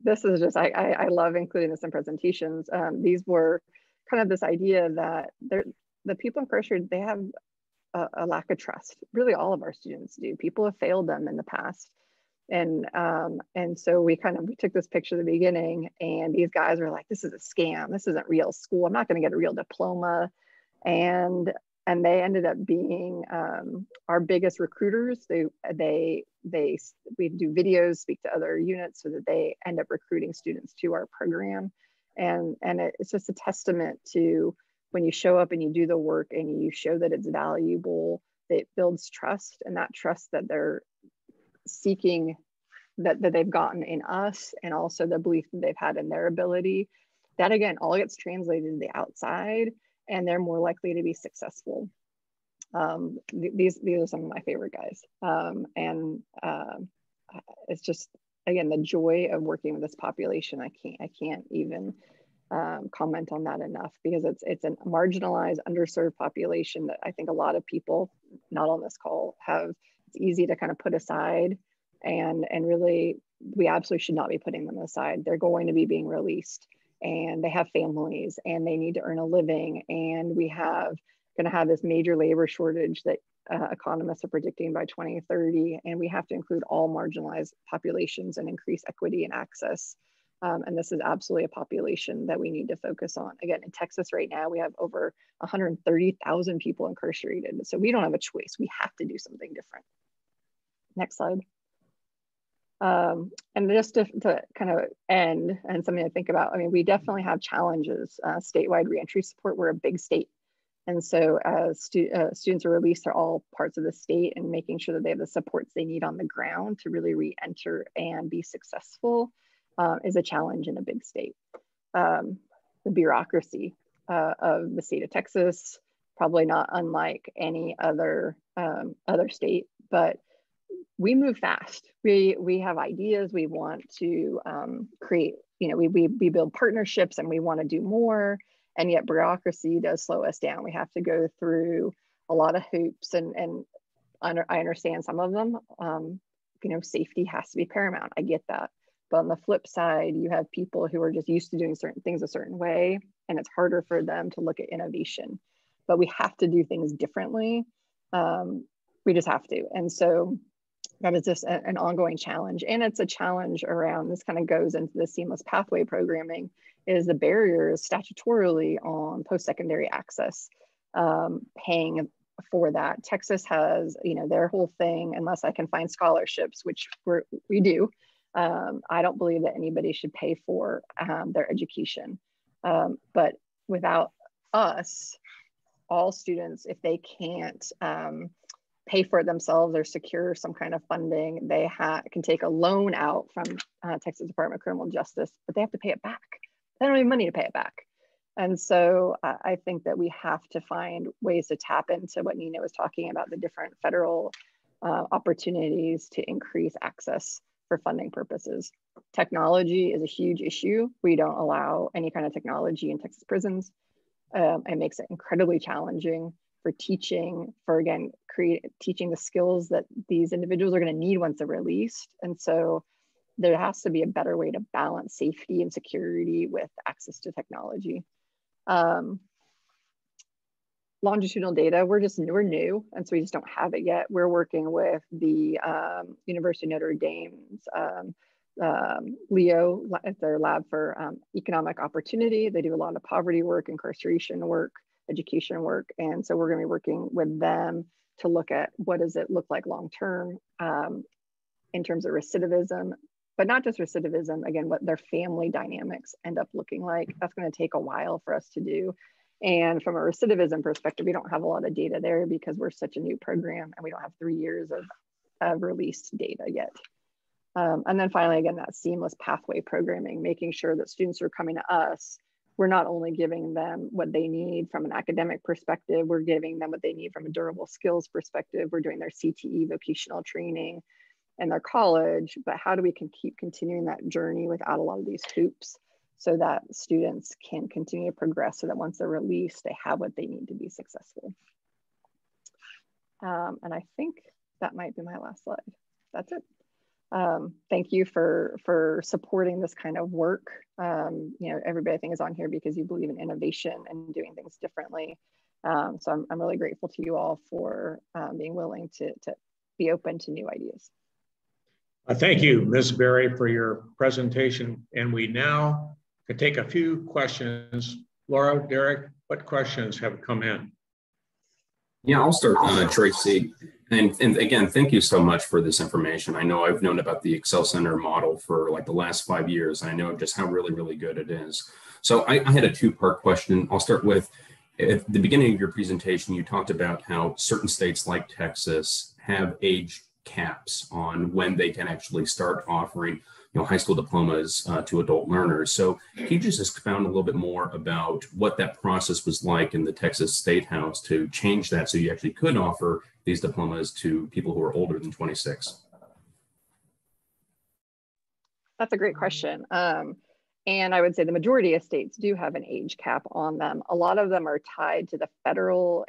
This is just, I love including this in presentations. These were kind of this idea that the people incarcerated, they have a lack of trust. Really all of our students do. People have failed them in the past. And so we took this picture at the beginning, and these guys were like, this is a scam. This isn't real school. I'm not going to get a real diploma. And they ended up being our biggest recruiters. We do videos, speak to other units so that they end up recruiting students to our program. And it's just a testament to when you show up and you do the work and you show that it's valuable, it builds trust, and that trust that they're seeking, that they've gotten in us, and also the belief that they've had in their ability, that again all gets translated to the outside, and they're more likely to be successful. These are some of my favorite guys. It's just, again, the joy of working with this population. I can't even comment on that enough, because it's a marginalized, underserved population that I think a lot of people, not on this call, have. It's easy to kind of put aside, and really, we absolutely should not be putting them aside. They're going to be being released, and they have families, and they need to earn a living, and we have going to have this major labor shortage that economists are predicting by 2030, and we have to include all marginalized populations and increase equity and access. And this is absolutely a population that we need to focus on. Again, in Texas right now, we have over 130,000 people incarcerated. So we don't have a choice. We have to do something different. Next slide. And just to kind of end, and something to think about, I mean, we definitely have challenges. Statewide reentry support, we're a big state. And so as students are released to all parts of the state, and making sure that they have the supports they need on the ground to really re-enter and be successful is a challenge in a big state. The bureaucracy of the state of Texas, probably not unlike any other state, but we move fast. We have ideas. We want to create, we build partnerships, and we want to do more. And yet bureaucracy does slow us down. We have to go through a lot of hoops, and I understand some of them. Safety has to be paramount. I get that. But on the flip side, you have people who are just used to doing certain things a certain way, and it's harder for them to look at innovation. But we have to do things differently. We just have to. And so that is just an ongoing challenge. And it's a challenge around, this kind of goes into the seamless pathway programming, is the barriers statutorily on post-secondary access, paying for that. Texas has, their whole thing, unless I can find scholarships, which we do, I don't believe that anybody should pay for their education. But without us, all students, if they can't pay for it themselves or secure some kind of funding, they can take a loan out from Texas Department of Criminal Justice, but they have to pay it back. They don't have money to pay it back. And so I think that we have to find ways to tap into what Nina was talking about, the different federal opportunities to increase access for funding purposes. Technology is a huge issue. We don't allow any kind of technology in Texas prisons. It makes it incredibly challenging for teaching, teaching the skills that these individuals are going to need once they're released. And so there has to be a better way to balance safety and security with access to technology. Longitudinal data, we're new, and so we just don't have it yet. We're working with the University of Notre Dame's LEO, their lab for economic opportunity. They do a lot of poverty work, incarceration work, education work. And so we're going to be working with them to look at what does it look like long-term in terms of recidivism, but not just recidivism, again, what their family dynamics end up looking like. That's going to take a while for us to do. And from a recidivism perspective, we don't have a lot of data there because we're such a new program and we don't have 3 years of released data yet. And then finally, again, that seamless pathway programming, making sure that students who are coming to us, we're not only giving them what they need from an academic perspective, we're giving them what they need from a durable skills perspective. We're doing their CTE vocational training and their college, but how do we keep continuing that journey without a lot of these hoops so that students can continue to progress, so that once they're released, they have what they need to be successful. And I think that might be my last slide. That's it. Thank you for supporting this kind of work. Everybody I think is on here because you believe in innovation and doing things differently. So I'm really grateful to you all for being willing to be open to new ideas. Thank you, Ms. Berry, for your presentation. And we now can take a few questions. Laura, Derek, what questions have come in? Yeah, I'll start, Tracy. And again, thank you so much for this information. I know I've known about the Excel Center model for like the last 5 years. And I know just how really, really good it is. So I had a two-part question. I'll start with, at the beginning of your presentation, you talked about how certain states like Texas have age caps on when they can actually start offering high school diplomas to adult learners. So can you just expound a little bit more about what that process was like in the Texas State House to change that so you actually could offer these diplomas to people who are older than 26? That's a great question. And I would say the majority of states do have an age cap on them. A lot of them are tied to the federal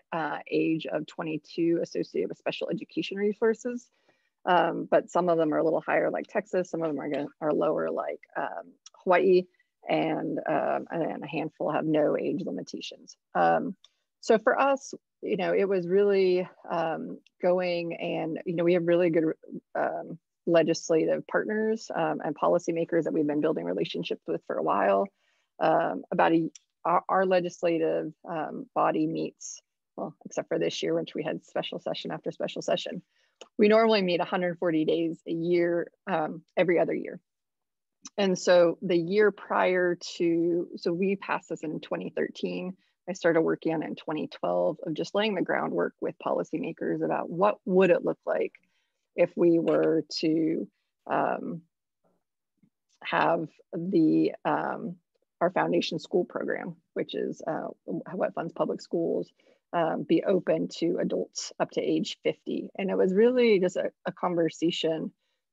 age of 22 associated with special education resources. But some of them are a little higher, like Texas. Some of them are lower, like Hawaii, and a handful have no age limitations. So for us, it was really going, and we have really good legislative partners and policymakers that we've been building relationships with for a while. Our legislative body meets, well, except for this year, which we had special session after special session. We normally meet 140 days a year, every other year. And so the year prior to, so we passed this in 2013. I started working on it in 2012 of just laying the groundwork with policymakers about what would it look like if we were to have our foundation school program, which is what funds public schools, be open to adults up to age 50. And it was really just a conversation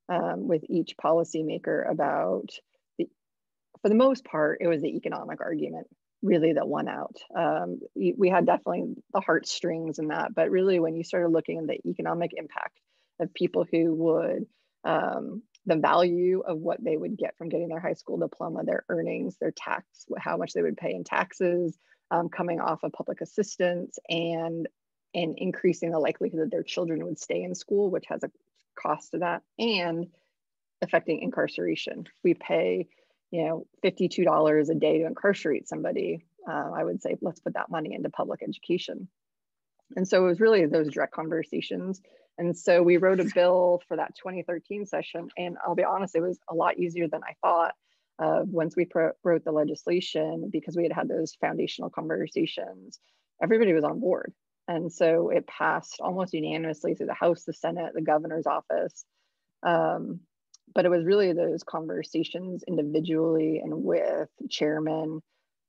with each policymaker about, for the most part, it was the economic argument really that won out. We had definitely the heartstrings in that, but really when you started looking at the economic impact of people who would, the value of what they would get from getting their high school diploma, their earnings, their tax, how much they would pay in taxes, coming off of public assistance, and increasing the likelihood that their children would stay in school, which has a cost to that, and affecting incarceration. We pay, $52 a day to incarcerate somebody. I would say, let's put that money into public education. And so it was really those direct conversations. And so we wrote a bill for that 2013 session. And I'll be honest, it was a lot easier than I thought once we wrote the legislation, because we had had those foundational conversations. Everybody was on board. And so it passed almost unanimously through the House, the Senate, the governor's office. But it was really those conversations individually and with chairmen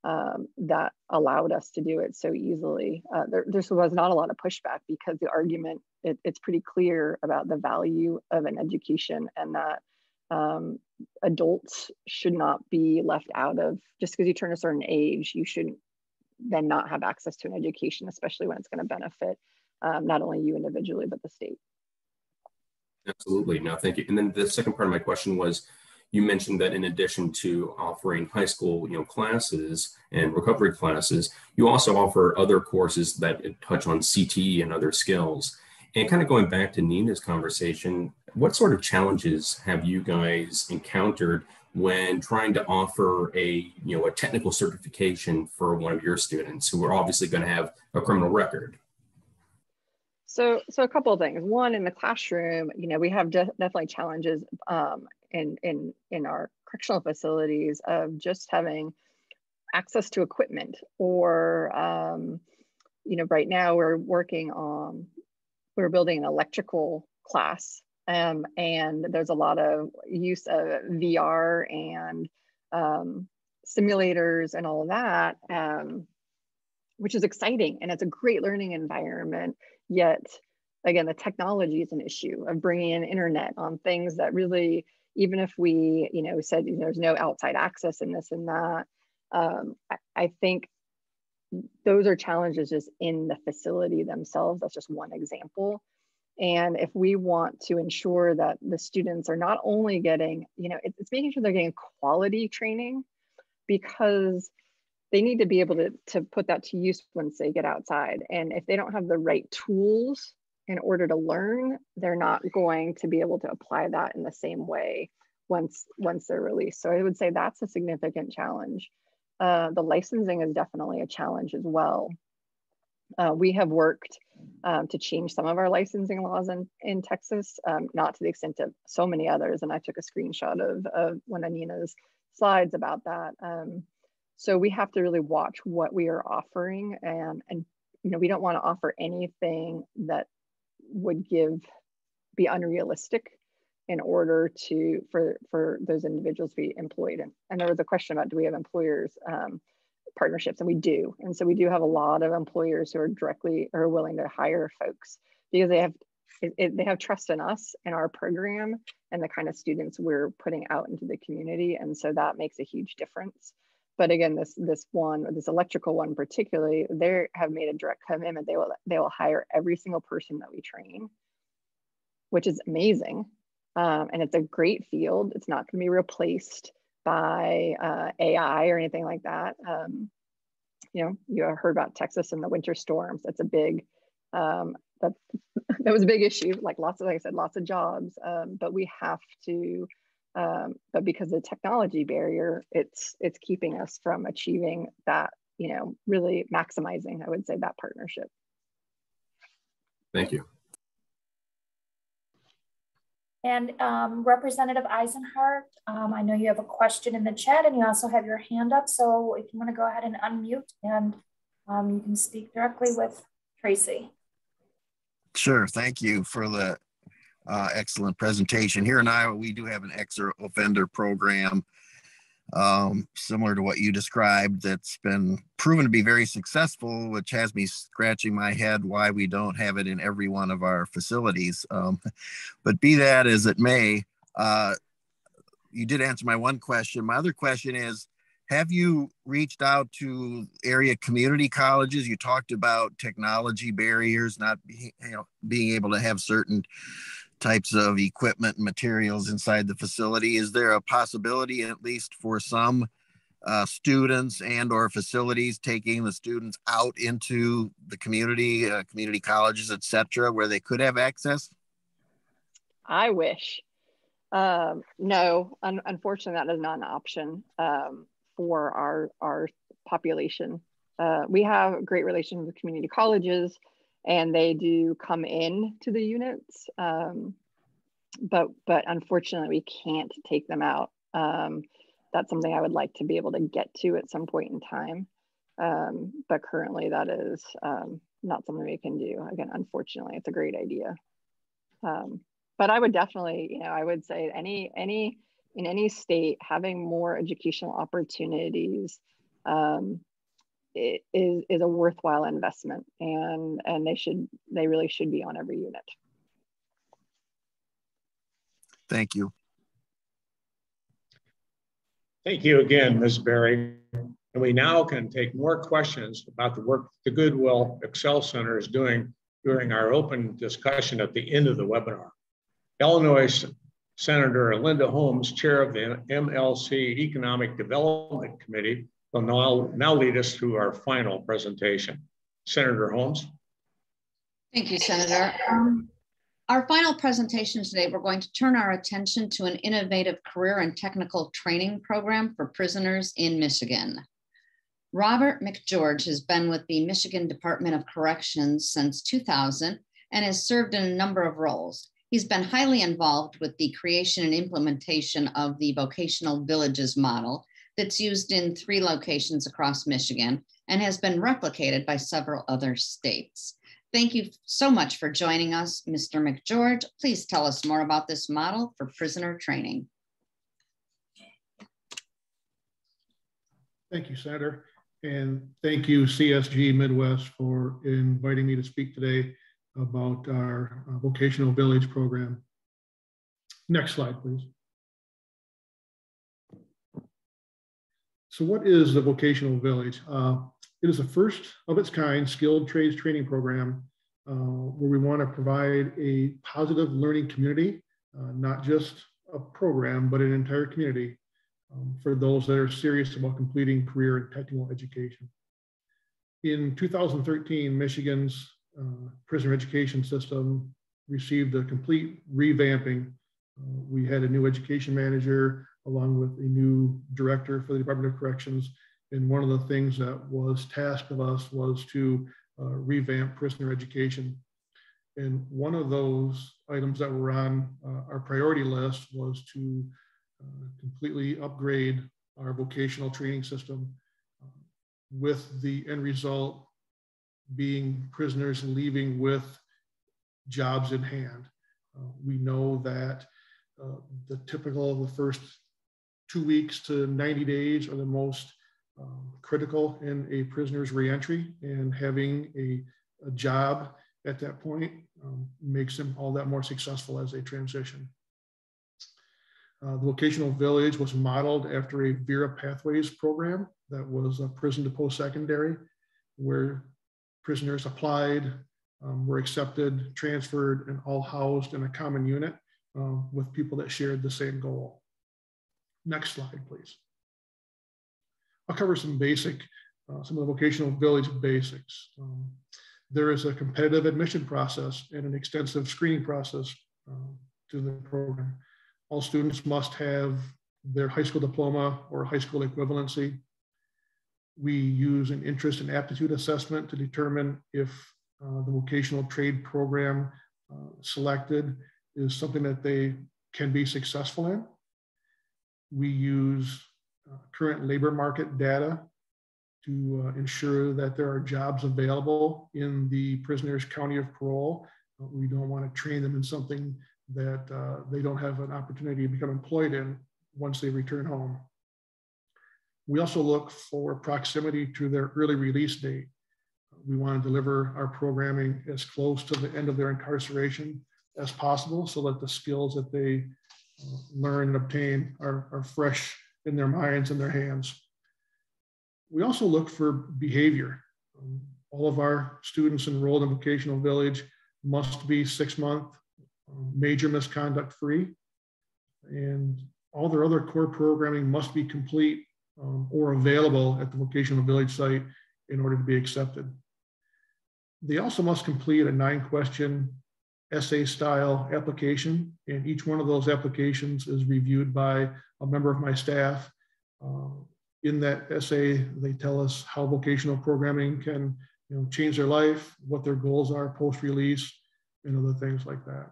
that allowed us to do it so easily. There was not a lot of pushback, because the argument, it's pretty clear about the value of an education, and that adults should not be left out of, just because you turn a certain age, you shouldn't then not have access to an education, especially when it's going to benefit not only you individually, but the state. Absolutely. No, thank you. And then the second part of my question was, you mentioned that in addition to offering high school, classes and recovery classes, you also offer other courses that touch on CTE and other skills. And kind of going back to Nina's conversation, what sort of challenges have you guys encountered when trying to offer a technical certification for one of your students who are obviously going to have a criminal record? So a couple of things. One, in the classroom, we have definitely challenges in our correctional facilities of just having access to equipment, or right now we're building an electrical class, and there's a lot of use of VR and simulators and all of that, which is exciting, and it's a great learning environment. Yet again, the technology is an issue of bringing in internet on things that really, even if we said there's no outside access in this and that, I think those are challenges just in the facility themselves. That's just one example. And if we want to ensure that the students are not only getting, it's making sure they're getting quality training, because they need to be able to put that to use once they get outside. And if they don't have the right tools in order to learn, they're not going to be able to apply that in the same way once they're released. So I would say that's a significant challenge. The licensing is definitely a challenge as well. We have worked to change some of our licensing laws in Texas, not to the extent of so many others. And I took a screenshot of one of Nina's slides about that. So we have to really watch what we are offering, and we don't want to offer anything that would be unrealistic in order for those individuals to be employed. And there was a question about, do we have employers partnerships? And we do. And so we do have a lot of employers who are directly or willing to hire folks because they have trust in us and our program and the kind of students we're putting out into the community. And so that makes a huge difference. But again, this electrical one particularly, they have made a direct commitment. They will hire every single person that we train, which is amazing. And it's a great field. It's not going to be replaced by AI or anything like that. You know, you heard about Texas and the winter storms. That's a big, that was a big issue. Like I said, lots of jobs. But we have to. But because of the technology barrier, it's keeping us from achieving that, you know, really maximizing, I would say, that partnership. Thank you. And Representative Eisenhart, I know you have a question in the chat and you also have your hand up. So if you want to go ahead and unmute and you can speak directly with Tracy. Sure, thank you for the excellent presentation. Here in Iowa, we do have an ex-offender program similar to what you described that's been proven to be very successful, which has me scratching my head why we don't have it in every one of our facilities. But be that as it may, you did answer my one question. My other question is, have you reached out to area community colleges? You talked about technology barriers, not being able to have certain types of equipment and materials inside the facility. Is there a possibility, at least for some students and or facilities, taking the students out into the community, community colleges, et cetera, where they could have access? I wish. No, unfortunately, that is not an option for our population. We have great relations with community colleges, and they do come in to the units, but unfortunately we can't take them out. That's something I would like to be able to get to at some point in time, but currently that is not something we can do. Again, unfortunately, it's a great idea, but I would definitely, you know, I would say in any state having more educational opportunities it is a worthwhile investment, and they really should be on every unit. Thank you. Thank you again, Ms. Berry. And we now can take more questions about the work the Goodwill Excel Center is doing during our open discussion at the end of the webinar. Illinois Senator Linda Holmes, chair of the MLC Economic Development Committee, will now lead us through our final presentation. Senator Holmes. Thank you, Senator. Our final presentation today, we're going to turn our attention to an innovative career and technical training program for prisoners in Michigan. Robert McGeorge has been with the Michigan Department of Corrections since 2000 and has served in a number of roles. He's been highly involved with the creation and implementation of the Vocational Villages model that's used in 3 locations across Michigan and has been replicated by several other states. Thank you so much for joining us, Mr. McGeorge. Please tell us more about this model for prisoner training. Thank you, Senator. And thank you, CSG Midwest, for inviting me to speak today about our Vocational Village program. Next slide, please. So what is the Vocational Village? It is a first of its kind skilled trades training program where we want to provide a positive learning community, not just a program, but an entire community for those that are serious about completing career and technical education. In 2013, Michigan's prisoner education system received a complete revamping. We had a new education manager along with a new director for the Department of Corrections. And one of the things that was tasked of us was to revamp prisoner education. And one of those items that were on our priority list was to completely upgrade our vocational training system with the end result being prisoners leaving with jobs in hand. We know that the typical of the first 2 weeks to 90 days are the most critical in a prisoner's reentry, and having a job at that point makes them all that more successful as they transition. The vocational village was modeled after a VERA Pathways program that was a prison to post-secondary, where prisoners applied, were accepted, transferred, and all housed in a common unit with people that shared the same goal. Next slide, please. I'll cover some basic, some of the vocational village basics. There is a competitive admission process and an extensive screening process to the program. All students must have their high school diploma or high school equivalency. We use an interest and aptitude assessment to determine if the vocational trade program selected is something that they can be successful in. We use current labor market data to ensure that there are jobs available in the prisoner's county of parole. We don't want to train them in something that they don't have an opportunity to become employed in once they return home. We also look for proximity to their early release date. We want to deliver our programming as close to the end of their incarceration as possible, so that the skills that they learn and obtain are fresh in their minds and their hands. We also look for behavior. All of our students enrolled in Vocational Village must be 6-month major misconduct free, and all their other core programming must be complete or available at the Vocational Village site in order to be accepted. They also must complete a 9-question essay style application, and each one of those applications is reviewed by a member of my staff. In that essay, they tell us how vocational programming can change their life, what their goals are post-release, and other things like that.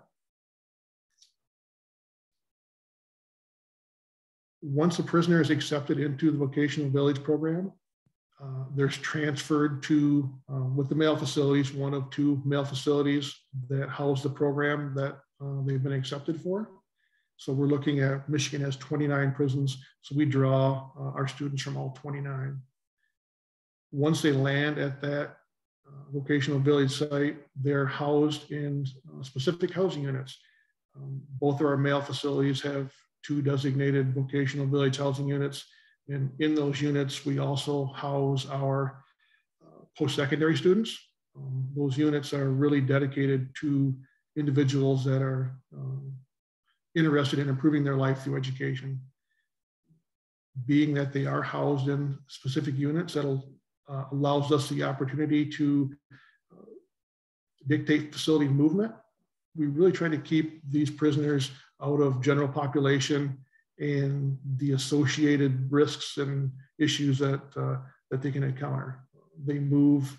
Once a prisoner is accepted into the Vocational Village program, they're transferred to, with the male facilities, one of 2 male facilities that house the program that they've been accepted for. So we're looking at, Michigan has 29 prisons, so we draw our students from all 29. Once they land at that Vocational Village site, they're housed in specific housing units. Both of our male facilities have 2 designated Vocational Village housing units. And in those units, we also house our post-secondary students. Those units are really dedicated to individuals that are interested in improving their life through education. Being that they are housed in specific units, that allows us the opportunity to dictate facility movement. We really try to keep these prisoners out of general population and the associated risks and issues that they can encounter. They move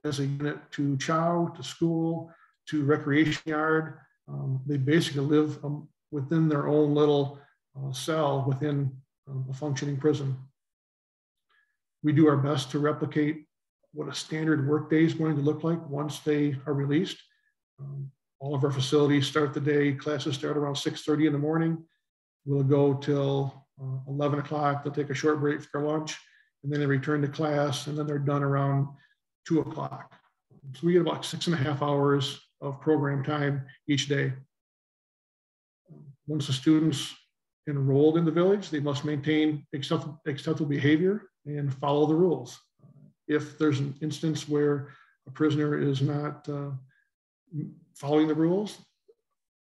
as a unit to chow, to school, to recreation yard. They basically live within their own little cell within a functioning prison. We do our best to replicate what a standard workday is going to look like once they are released. All of our facilities start the day, classes start around 6:30 in the morning. We'll go till 11 o'clock. They'll take a short break for lunch, and then they return to class, and then they're done around 2 o'clock. So we get about 6.5 hours of program time each day. Once the students enrolled in the village, they must maintain acceptable behavior and follow the rules. If there's an instance where a prisoner is not following the rules,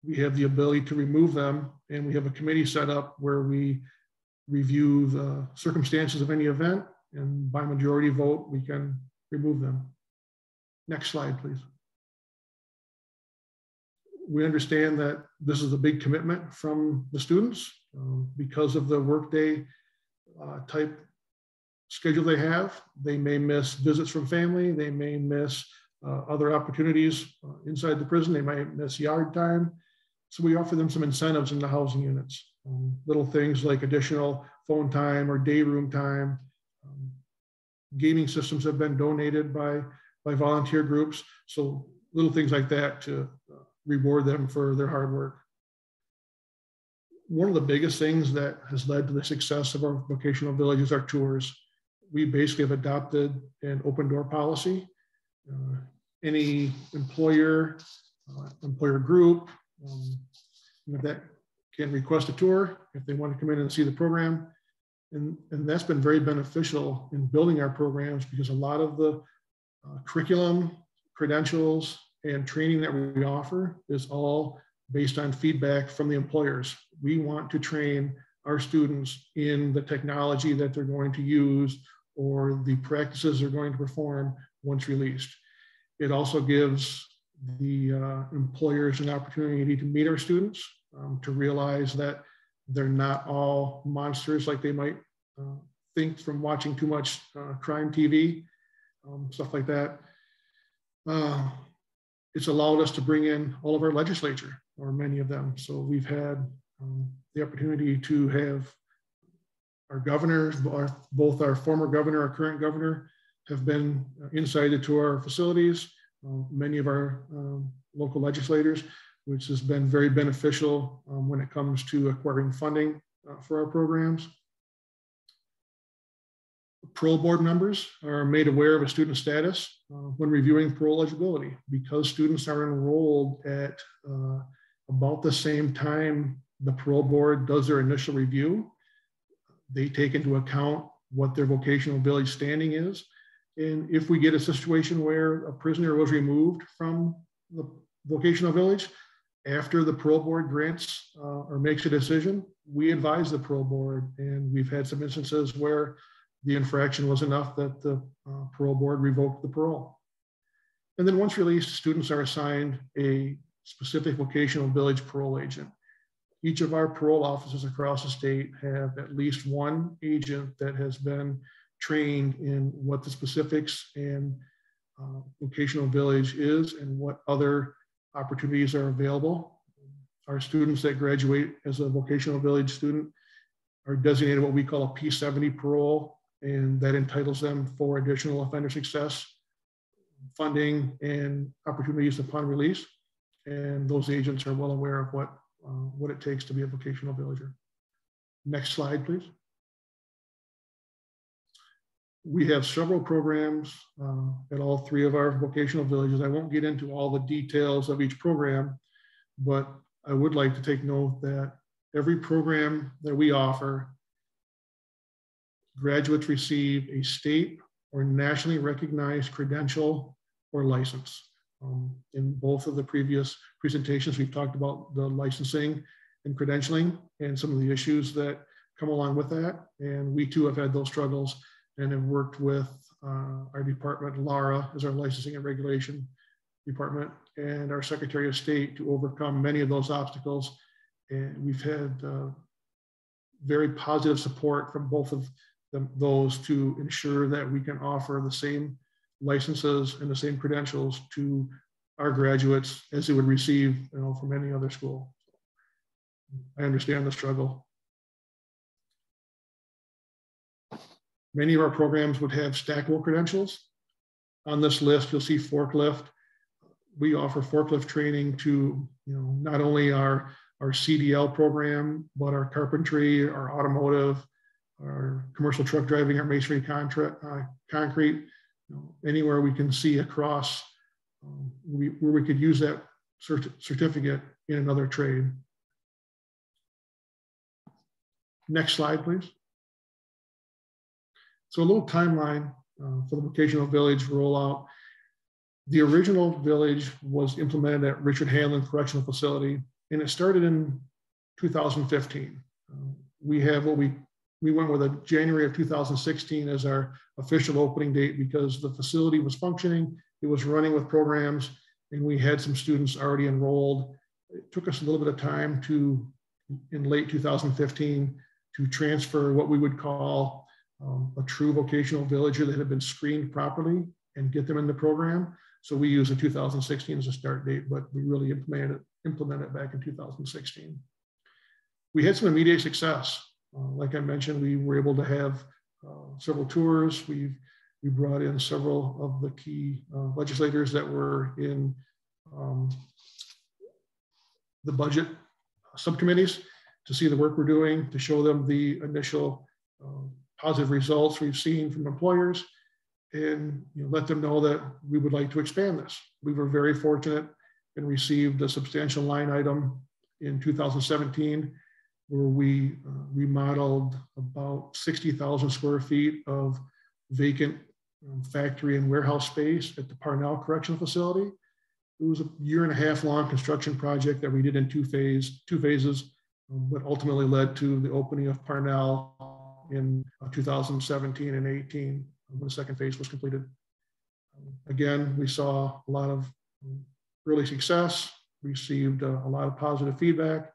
we have the ability to remove them, and we have a committee set up where we review the circumstances of any event, and by majority vote, we can remove them. Next slide, please. We understand that this is a big commitment from the students because of the workday type schedule they have. They may miss visits from family. They may miss other opportunities inside the prison. They might miss yard time. So we offer them some incentives in the housing units. Little things like additional phone time or day room time. Gaming systems have been donated by volunteer groups. So little things like that to reward them for their hard work. One of the biggest things that has led to the success of our vocational village is our tours. We basically have adopted an open door policy. Any employer, employer group that can request a tour if they want to come in and see the program. And that's been very beneficial in building our programs, because a lot of the curriculum, credentials, and training that we offer is all based on feedback from the employers. We want to train our students in the technology that they're going to use or the practices they're going to perform once released. It also gives the employers an opportunity to meet our students, to realize that they're not all monsters like they might think from watching too much crime TV, stuff like that. It's allowed us to bring in all of our legislature, or many of them. So we've had the opportunity to have our governors, both our former governor, our current governor, have been incited to our facilities, many of our local legislators, which has been very beneficial when it comes to acquiring funding for our programs. Parole board members are made aware of a student's status when reviewing parole eligibility. Because students are enrolled at about the same time the parole board does their initial review, they take into account what their vocational village standing is. And if we get a situation where a prisoner was removed from the vocational village after the parole board grants or makes a decision, we advise the parole board. And we've had some instances where the infraction was enough that the parole board revoked the parole. And then once released, students are assigned a specific vocational village parole agent. Each of our parole offices across the state have at least one agent that has been trained in what the specifics and vocational village is and what other opportunities are available. Our students that graduate as a vocational village student are designated what we call a P70 parole, and that entitles them for additional offender success funding and opportunities upon release. And those agents are well aware of what it takes to be a vocational villager. Next slide, please. We have several programs at all three of our vocational villages. I won't get into all the details of each program, but I would like to take note that every program that we offer, graduates receive a state or nationally recognized credential or license. In both of the previous presentations, we've talked about the licensing and credentialing and some of the issues that come along with that. And we too have had those struggles and have worked with our department. Laura is our licensing and regulation department, and our Secretary of State to overcome many of those obstacles. And we've had very positive support from both of those to ensure that we can offer the same licenses and the same credentials to our graduates as they would receive, from any other school. I understand the struggle. Many of our programs would have stackable credentials. On this list, you'll see forklift. We offer forklift training to, not only our CDL program, but our carpentry, our automotive, our commercial truck driving, our masonry concrete, anywhere we can see across where we could use that certificate in another trade. Next slide, please. So a little timeline for the vocational village rollout. The original village was implemented at Richard Hanlon Correctional Facility, and it started in 2015. We went with a January of 2016 as our official opening date because the facility was functioning, it was running with programs, and we had some students already enrolled. It took us a little bit of time in late 2015, to transfer what we would call a true vocational villager that had been screened properly and get them in the program. So we use 2016 as a start date, but we really implemented it back in 2016. We had some immediate success. Like I mentioned, we were able to have several tours. We brought in several of the key legislators that were in the budget subcommittees, to see the work we're doing, to show them the initial positive results we've seen from employers, and let them know that we would like to expand this. We were very fortunate and received a substantial line item in 2017 where we remodeled about 60,000 square feet of vacant factory and warehouse space at the Parnell Correctional Facility. It was a 1.5 year long construction project that we did in two phases, but ultimately led to the opening of Parnell in 2017 and 18 when the second phase was completed. Again, we saw a lot of early success, received a lot of positive feedback.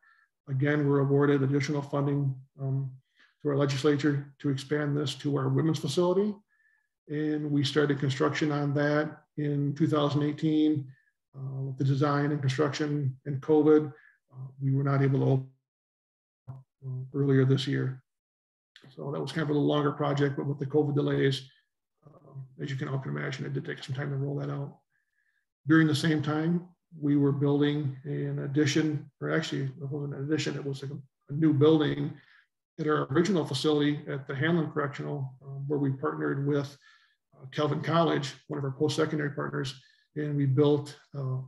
Again, we're awarded additional funding through our legislature to expand this to our women's facility. And we started construction on that in 2018. With the design and construction and COVID, we were not able to open earlier this year. So that was kind of a longer project, but with the COVID delays, as you can all imagine, it did take some time to roll that out. During the same time, we were building an addition, or actually it wasn't an addition, it was a new building at our original facility at the Hanlon Correctional, where we partnered with Calvin College, one of our post-secondary partners, and we built a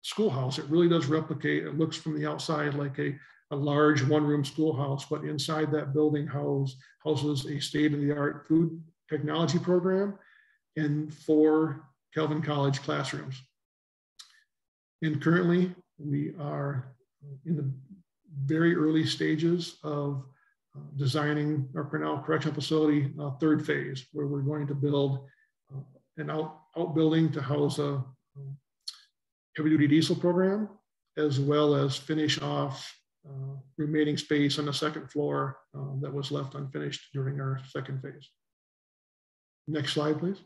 schoolhouse. It really does replicate, it looks from the outside like a large one-room schoolhouse, but inside that building houses a state-of-the-art food technology program and 4 Calvin College classrooms. And currently, we are in the very early stages of designing our Parnell Correctional Facility third phase, where we're going to build an outbuilding to house a heavy-duty diesel program, as well as finish off remaining space on the second floor that was left unfinished during our second phase. Next slide, please.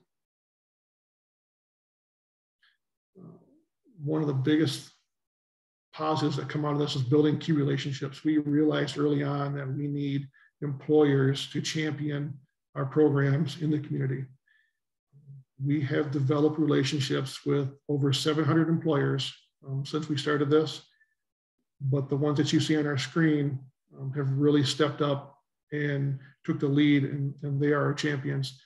One of the biggest positives that come out of this is building key relationships. We realized early on that we need employers to champion our programs in the community. We have developed relationships with over 700 employers since we started this, but the ones that you see on our screen have really stepped up and took the lead, and they are our champions.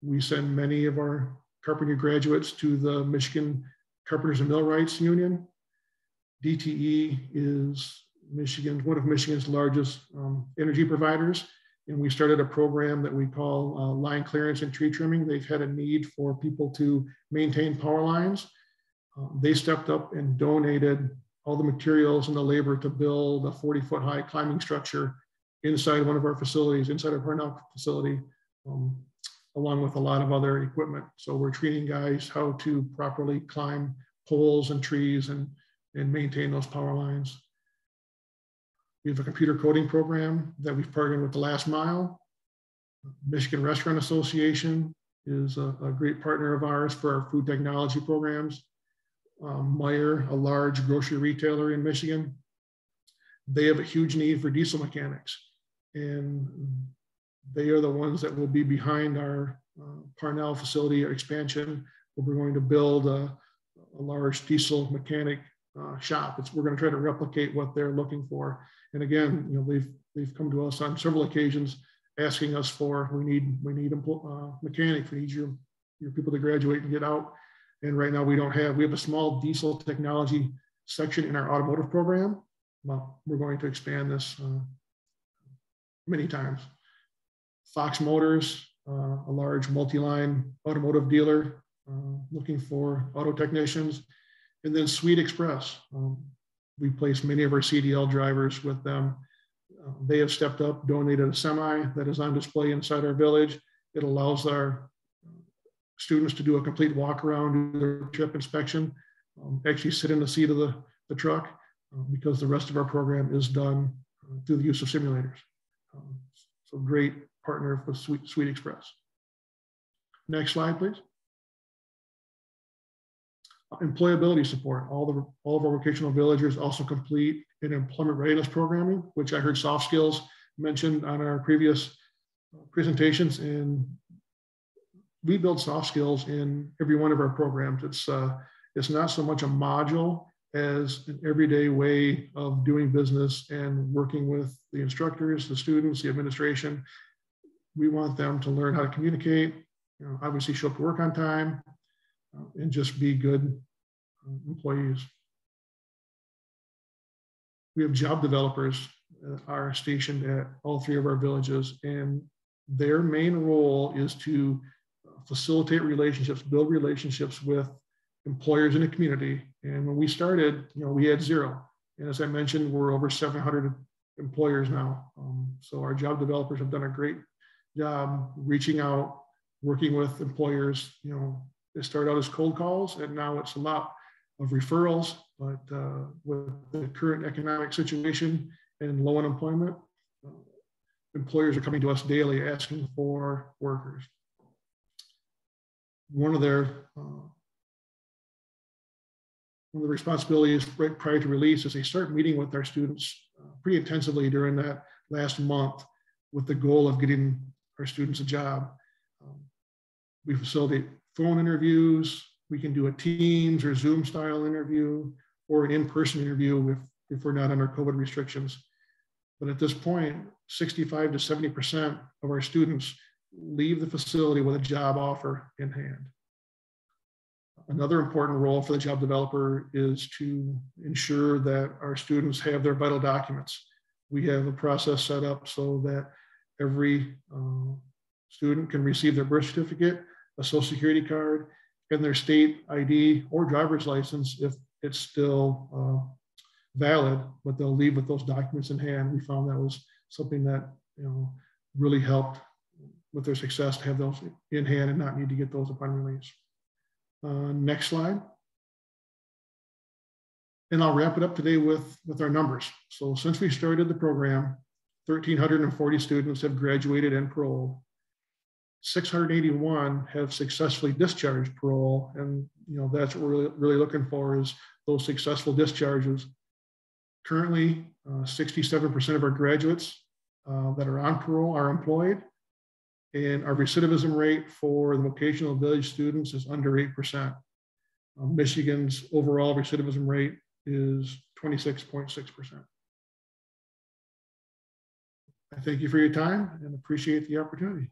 We send many of our carpentry graduates to the Michigan Carpenters and Millwrights Union. DTE is one of Michigan's largest energy providers, and we started a program that we call line clearance and tree trimming. They've had a need for people to maintain power lines. They stepped up and donated all the materials and the labor to build a 40-foot high climbing structure inside one of our facilities, inside our Parnell facility, along with a lot of other equipment. So we're training guys how to properly climb poles and trees and maintain those power lines. We have a computer coding program that we've partnered with the Last Mile. Michigan Restaurant Association is a great partner of ours for our food technology programs. Meijer, a large grocery retailer in Michigan, they have a huge need for diesel mechanics, and they are the ones that will be behind our Parnell facility expansion, where we're going to build a large diesel mechanic shop. We're going to try to replicate what they're looking for. And again, they've come to us on several occasions asking us for, we need mechanics, we need your people to graduate and get out. And right now we have a small diesel technology section in our automotive program. Well, we're going to expand this many times. Fox Motors, a large multi-line automotive dealer looking for auto technicians. And then Sweet Express. We place many of our CDL drivers with them. They have stepped up, donated a semi that is on display inside our village. It allows our students to do a complete walk around, do their trip inspection, actually sit in the seat of the truck, because the rest of our program is done through the use of simulators. So great partner with Sweet Express. Next slide, please. Employability support. All of our vocational villagers also complete an employment readiness programming, which I heard soft skills mentioned on our previous presentations. And we build soft skills in every one of our programs. It's not so much a module as an everyday way of doing business and working with the instructors, the students, the administration. We want them to learn how to communicate, obviously show up to work on time, and just be good employees. We have job developers are stationed at all 3 of our villages, and their main role is to facilitate relationships, build relationships with employers in the community. And when we started, we had 0. And as I mentioned, we're over 700 employers now. So our job developers have done a great job reaching out, working with employers. They started out as cold calls, and now it's a lot of referrals. But with the current economic situation and low unemployment, employers are coming to us daily asking for workers. One of the responsibilities right prior to release is they start meeting with our students pretty intensively during that last month with the goal of getting our students a job. We facilitate phone interviews. We can do a Teams or Zoom style interview or an in-person interview if we're not under COVID restrictions. But at this point, 65 to 70% of our students leave the facility with a job offer in hand. Another important role for the job developer is to ensure that our students have their vital documents. We have a process set up so that every student can receive their birth certificate, a social security card, and their state ID or driver's license if it's still valid, but they'll leave with those documents in hand. We found that was something that really helped with their success to have those in hand and not need to get those upon release. Next slide. And I'll wrap it up today with our numbers. So since we started the program, 1,340 students have graduated and paroled. 681 have successfully discharged parole. And that's what we're really looking for is those successful discharges. Currently, 67% of our graduates that are on parole are employed. And our recidivism rate for the vocational village students is under 8%. Michigan's overall recidivism rate is 26.6%. I thank you for your time and appreciate the opportunity.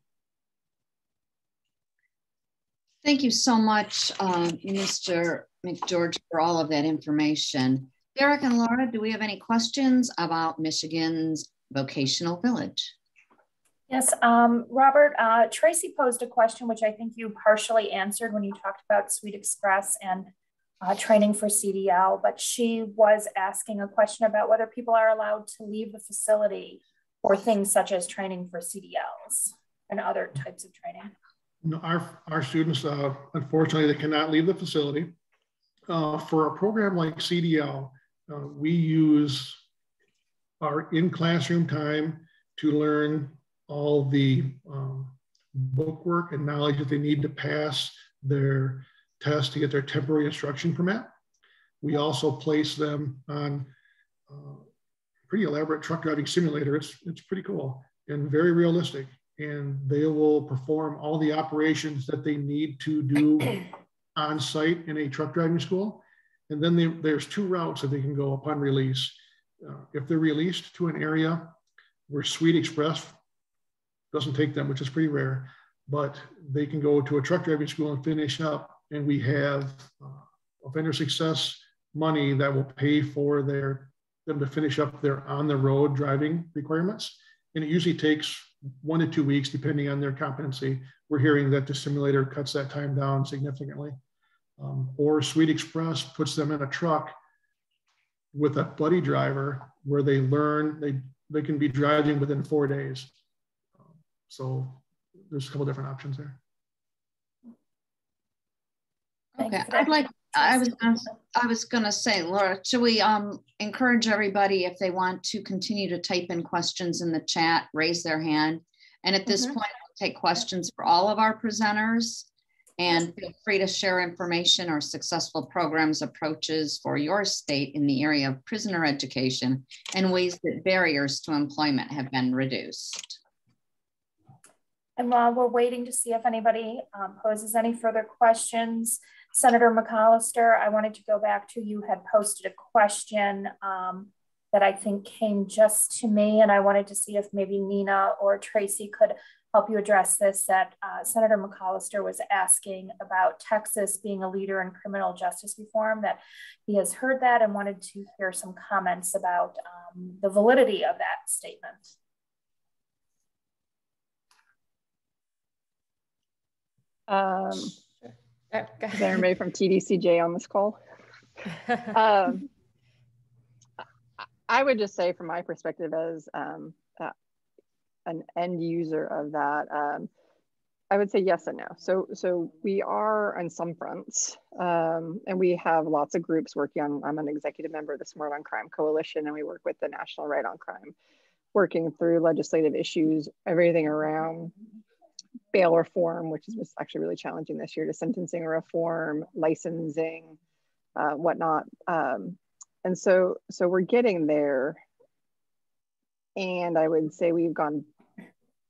Thank you so much, Mr. McGeorge, for all of that information. Derek and Laura, do we have any questions about Michigan's vocational village? Yes, Robert, Tracy posed a question, which I think you partially answered when you talked about Sweet Express and training for CDL, but she was asking a question about whether people are allowed to leave the facility for things such as training for CDLs and other types of training. No, our students, unfortunately, they cannot leave the facility. For a program like CDL, we use our in-classroom time to learn all the book work and knowledge that they need to pass their test to get their temporary instruction permit. We also place them on a pretty elaborate truck driving simulator. It's pretty cool and very realistic. And they will perform all the operations that they need to do on site in a truck driving school. And then there's 2 routes that they can go upon release. If they're released to an area where Sweet Express doesn't take them, which is pretty rare, but they can go to a truck driving school and finish up. And we have offender success money that will pay for them to finish up their on the road driving requirements. And it usually takes 1 to 2 weeks, depending on their competency. We're hearing that the simulator cuts that time down significantly. Or Sweet Express puts them in a truck with a buddy driver where they learn, they can be driving within 4 days. So there's a couple different options there. Okay, I was gonna say, Laura, should we encourage everybody, if they want to continue to type in questions in the chat, raise their hand. And at this point, we'll take questions for all of our presenters, and feel free to share information or successful programs approaches for your state in the area of prisoner education and ways that barriers to employment have been reduced. And while we're waiting to see if anybody poses any further questions, Senator McAllister, I wanted to go back to, you had posted a question that I think came just to me, and I wanted to see if maybe Nina or Tracy could help you address this, that Senator McAllister was asking about Texas being a leader in criminal justice reform, that he has heard that and wanted to hear some comments about the validity of that statement. Is there anybody from TDCJ on this call? I would just say from my perspective as an end user of that, I would say yes and no. So we are on some fronts, and we have lots of groups working on, I'm an executive member of the Smart on Crime Coalition, and we work with the National Right on Crime, working through legislative issues, everything around bail reform, which was actually really challenging this year, to sentencing reform, licensing, whatnot. And so we're getting there. And I would say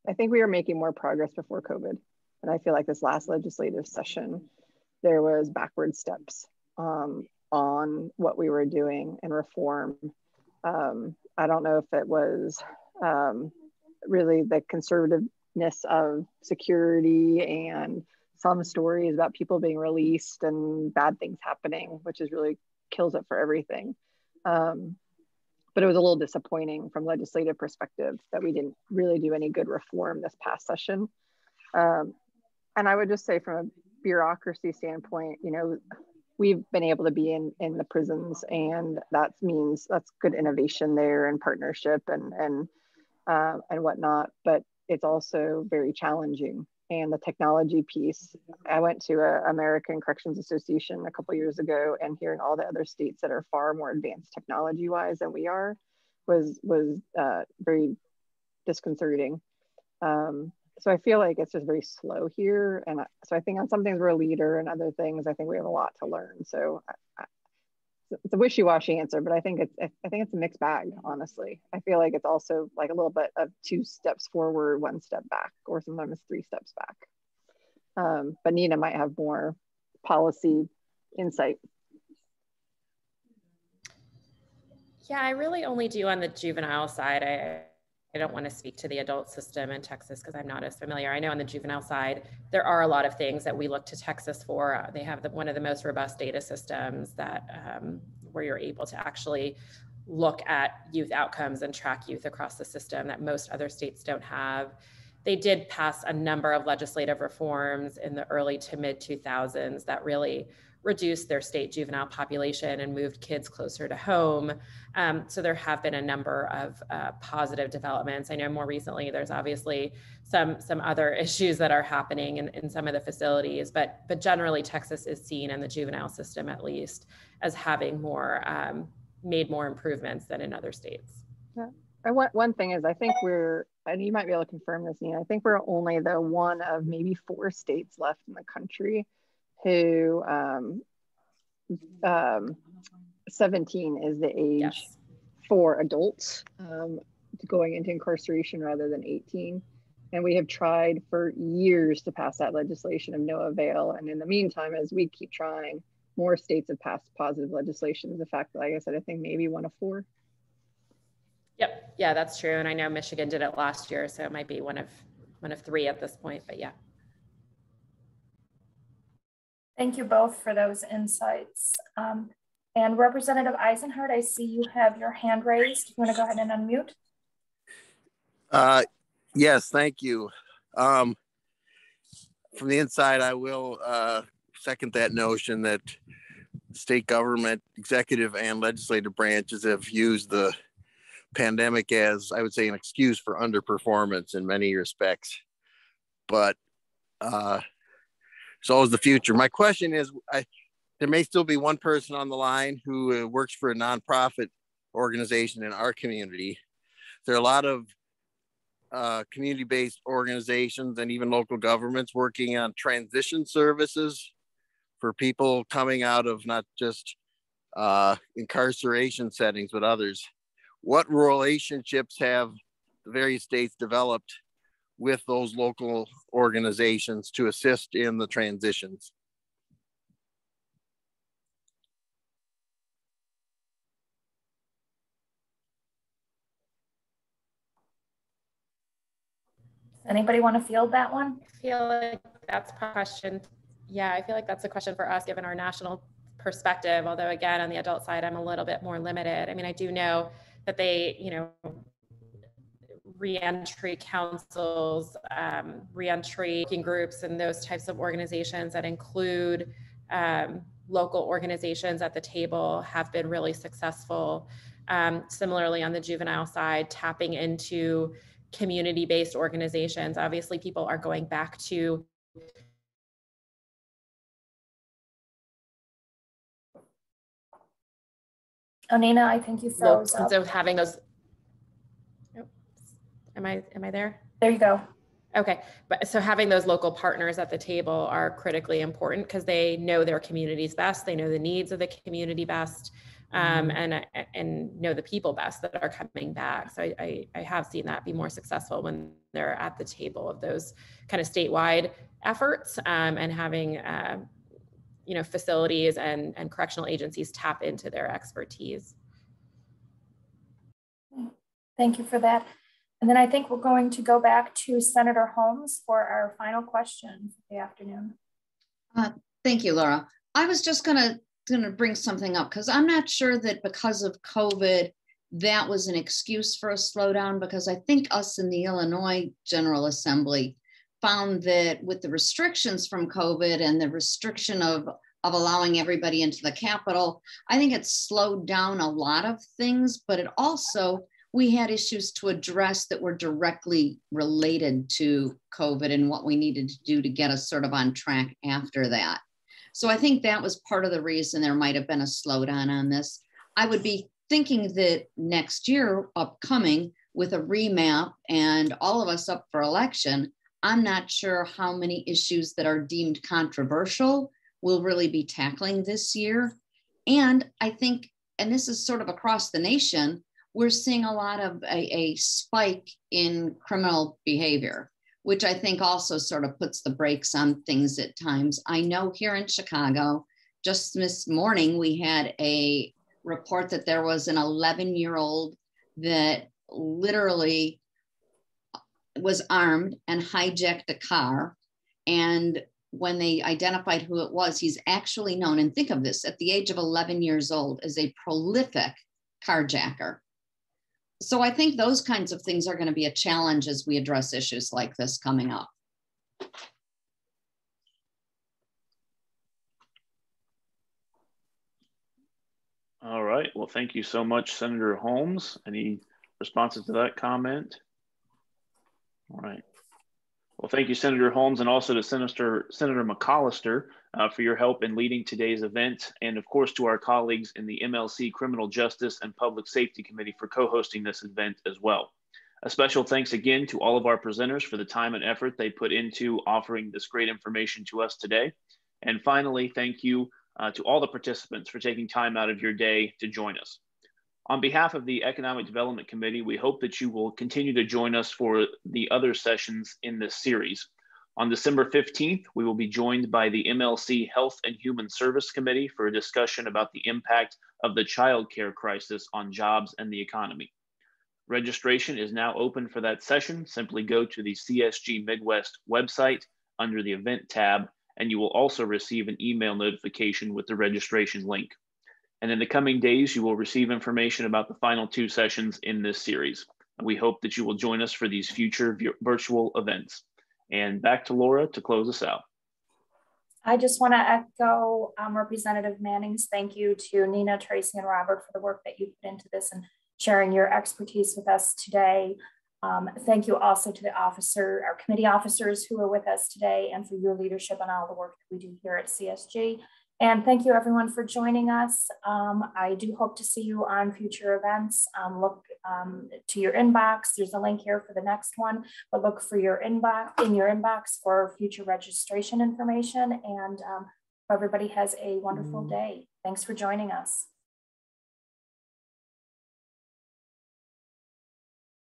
I think we were making more progress before COVID. And I feel like this last legislative session, there was backward steps on what we were doing in reform. I don't know if it was really the conservativeness of security and some stories about people being released and bad things happening, which is really kills it for everything. But it was a little disappointing from legislative perspective that we didn't really do any good reform this past session. And I would just say from a bureaucracy standpoint, you know, we've been able to be in the prisons, and that means that's good innovation there and partnership and whatnot, but it's also very challenging. And the technology piece, I went to an American Corrections Association a couple of years ago, and hearing all the other states that are far more advanced technology-wise than we are was very disconcerting. So I feel like it's just very slow here. And so I think on some things we're a leader, and other things I think we have a lot to learn. So it's a wishy-washy answer, but I think it's a mixed bag, honestly. I feel like it's also like a little bit of 2 steps forward, 1 step back, or sometimes 3 steps back. But Nina might have more policy insight. Yeah, I really only do on the juvenile side. I don't want to speak to the adult system in Texas because I'm not as familiar. I know on the juvenile side, there are a lot of things that we look to Texas for. They have one of the most robust data systems that where you're able to actually look at youth outcomes and track youth across the system that most other states don't have. They did pass a number of legislative reforms in the early to mid 2000s that really reduced their state juvenile population and moved kids closer to home. So there have been a number of positive developments. I know more recently, there's obviously some other issues that are happening in some of the facilities, but generally Texas is seen in the juvenile system, at least, as having made more improvements than in other states. Yeah. And one thing is, I think and you might be able to confirm this, Nina, I think we're only the one of maybe 4 states left in the country who 17 is the age yes. for adults going into incarceration rather than 18. And we have tried for years to pass that legislation of no avail. And in the meantime, as we keep trying, more states have passed positive legislation. The fact that, like I said, I think maybe 1 of 4. Yep, yeah, that's true. And I know Michigan did it last year, so it might be one of 3 at this point, but yeah. Thank you both for those insights. And Representative Eisenhardt, I see you have your hand raised. You want to go ahead and unmute? Yes, thank you. From the inside, I will second that notion that state government, executive and legislative branches have used the pandemic as, I would say, an excuse for underperformance in many respects. But it's always the future. My question is, there may still be one person on the line who works for a nonprofit organization in our community. There are a lot of community-based organizations and even local governments working on transition services for people coming out of not just incarceration settings, but others. What relationships have the various states developed with those local organizations to assist in the transitions? Anybody want to field that one? I feel like that's a question. Yeah, I feel like that's a question for us given our national perspective. Although again, on the adult side, I'm a little bit more limited. I mean, I do know that they, you know, reentry councils, reentry working groups, and those types of organizations that include local organizations at the table have been really successful. Similarly, on the juvenile side, tapping into community-based organizations. Obviously, people are going back to Nina, I think you froze up. So having those, am I there? There you go. Okay, but so having those local partners at the table are critically important because they know their communities best, they know the needs of the community best, and know the people best that are coming back. So I have seen that be more successful when they're at the table of those kind of statewide efforts, and having you know, facilities and correctional agencies tap into their expertise. Thank you for that. And then I think we're going to go back to Senator Holmes for our final question for the afternoon. Thank you, Laura. I was just gonna bring something up because I'm not sure that because of COVID, that was an excuse for a slowdown, because I think us in the Illinois General Assembly found that with the restrictions from COVID and the restriction of allowing everybody into the Capitol, I think it slowed down a lot of things, but it also, we had issues to address that were directly related to COVID and what we needed to do to get us sort of on track after that. So I think that was part of the reason there might have been a slowdown on this. I would be thinking that next year upcoming with a remap and all of us up for election, I'm not sure how many issues that are deemed controversial we'll really be tackling this year. And I think, and this is sort of across the nation, we're seeing a lot of a spike in criminal behavior, which I think also sort of puts the brakes on things at times. I know here in Chicago, just this morning, we had a report that there was an 11-year-old that literally was armed and hijacked a car. And when they identified who it was, he's actually known, and think of this, at the age of 11 years old, as a prolific carjacker. So I think those kinds of things are going to be a challenge as we address issues like this coming up. All right. Well, thank you so much, Senator Holmes. Any responses to that comment? All right. Well, thank you, Senator Holmes, and also to Senator McAllister for your help in leading today's event, and of course to our colleagues in the MLC Criminal Justice and Public Safety Committee for co-hosting this event as well. A special thanks again to all of our presenters for the time and effort they put into offering this great information to us today. And finally, thank you to all the participants for taking time out of your day to join us. On behalf of the Economic Development Committee, we hope that you will continue to join us for the other sessions in this series. On December 15th, we will be joined by the MLC Health and Human Service Committee for a discussion about the impact of the child care crisis on jobs and the economy. Registration is now open for that session. Simply go to the CSG Midwest website under the event tab, and you will also receive an email notification with the registration link. And in the coming days, you will receive information about the final 2 sessions in this series. We hope that you will join us for these future virtual events. And back to Laura to close us out. I just want to echo Representative Manning's thank you to Nina, Tracy, and Robert for the work that you put into this and sharing your expertise with us today. Thank you also to our committee officers who are with us today, and for your leadership on all the work that we do here at CSG. And thank you everyone for joining us. I do hope to see you on future events. Look to your inbox. There's a link here for the next one, but look for your inbox for future registration information. And everybody has a wonderful day. Thanks for joining us.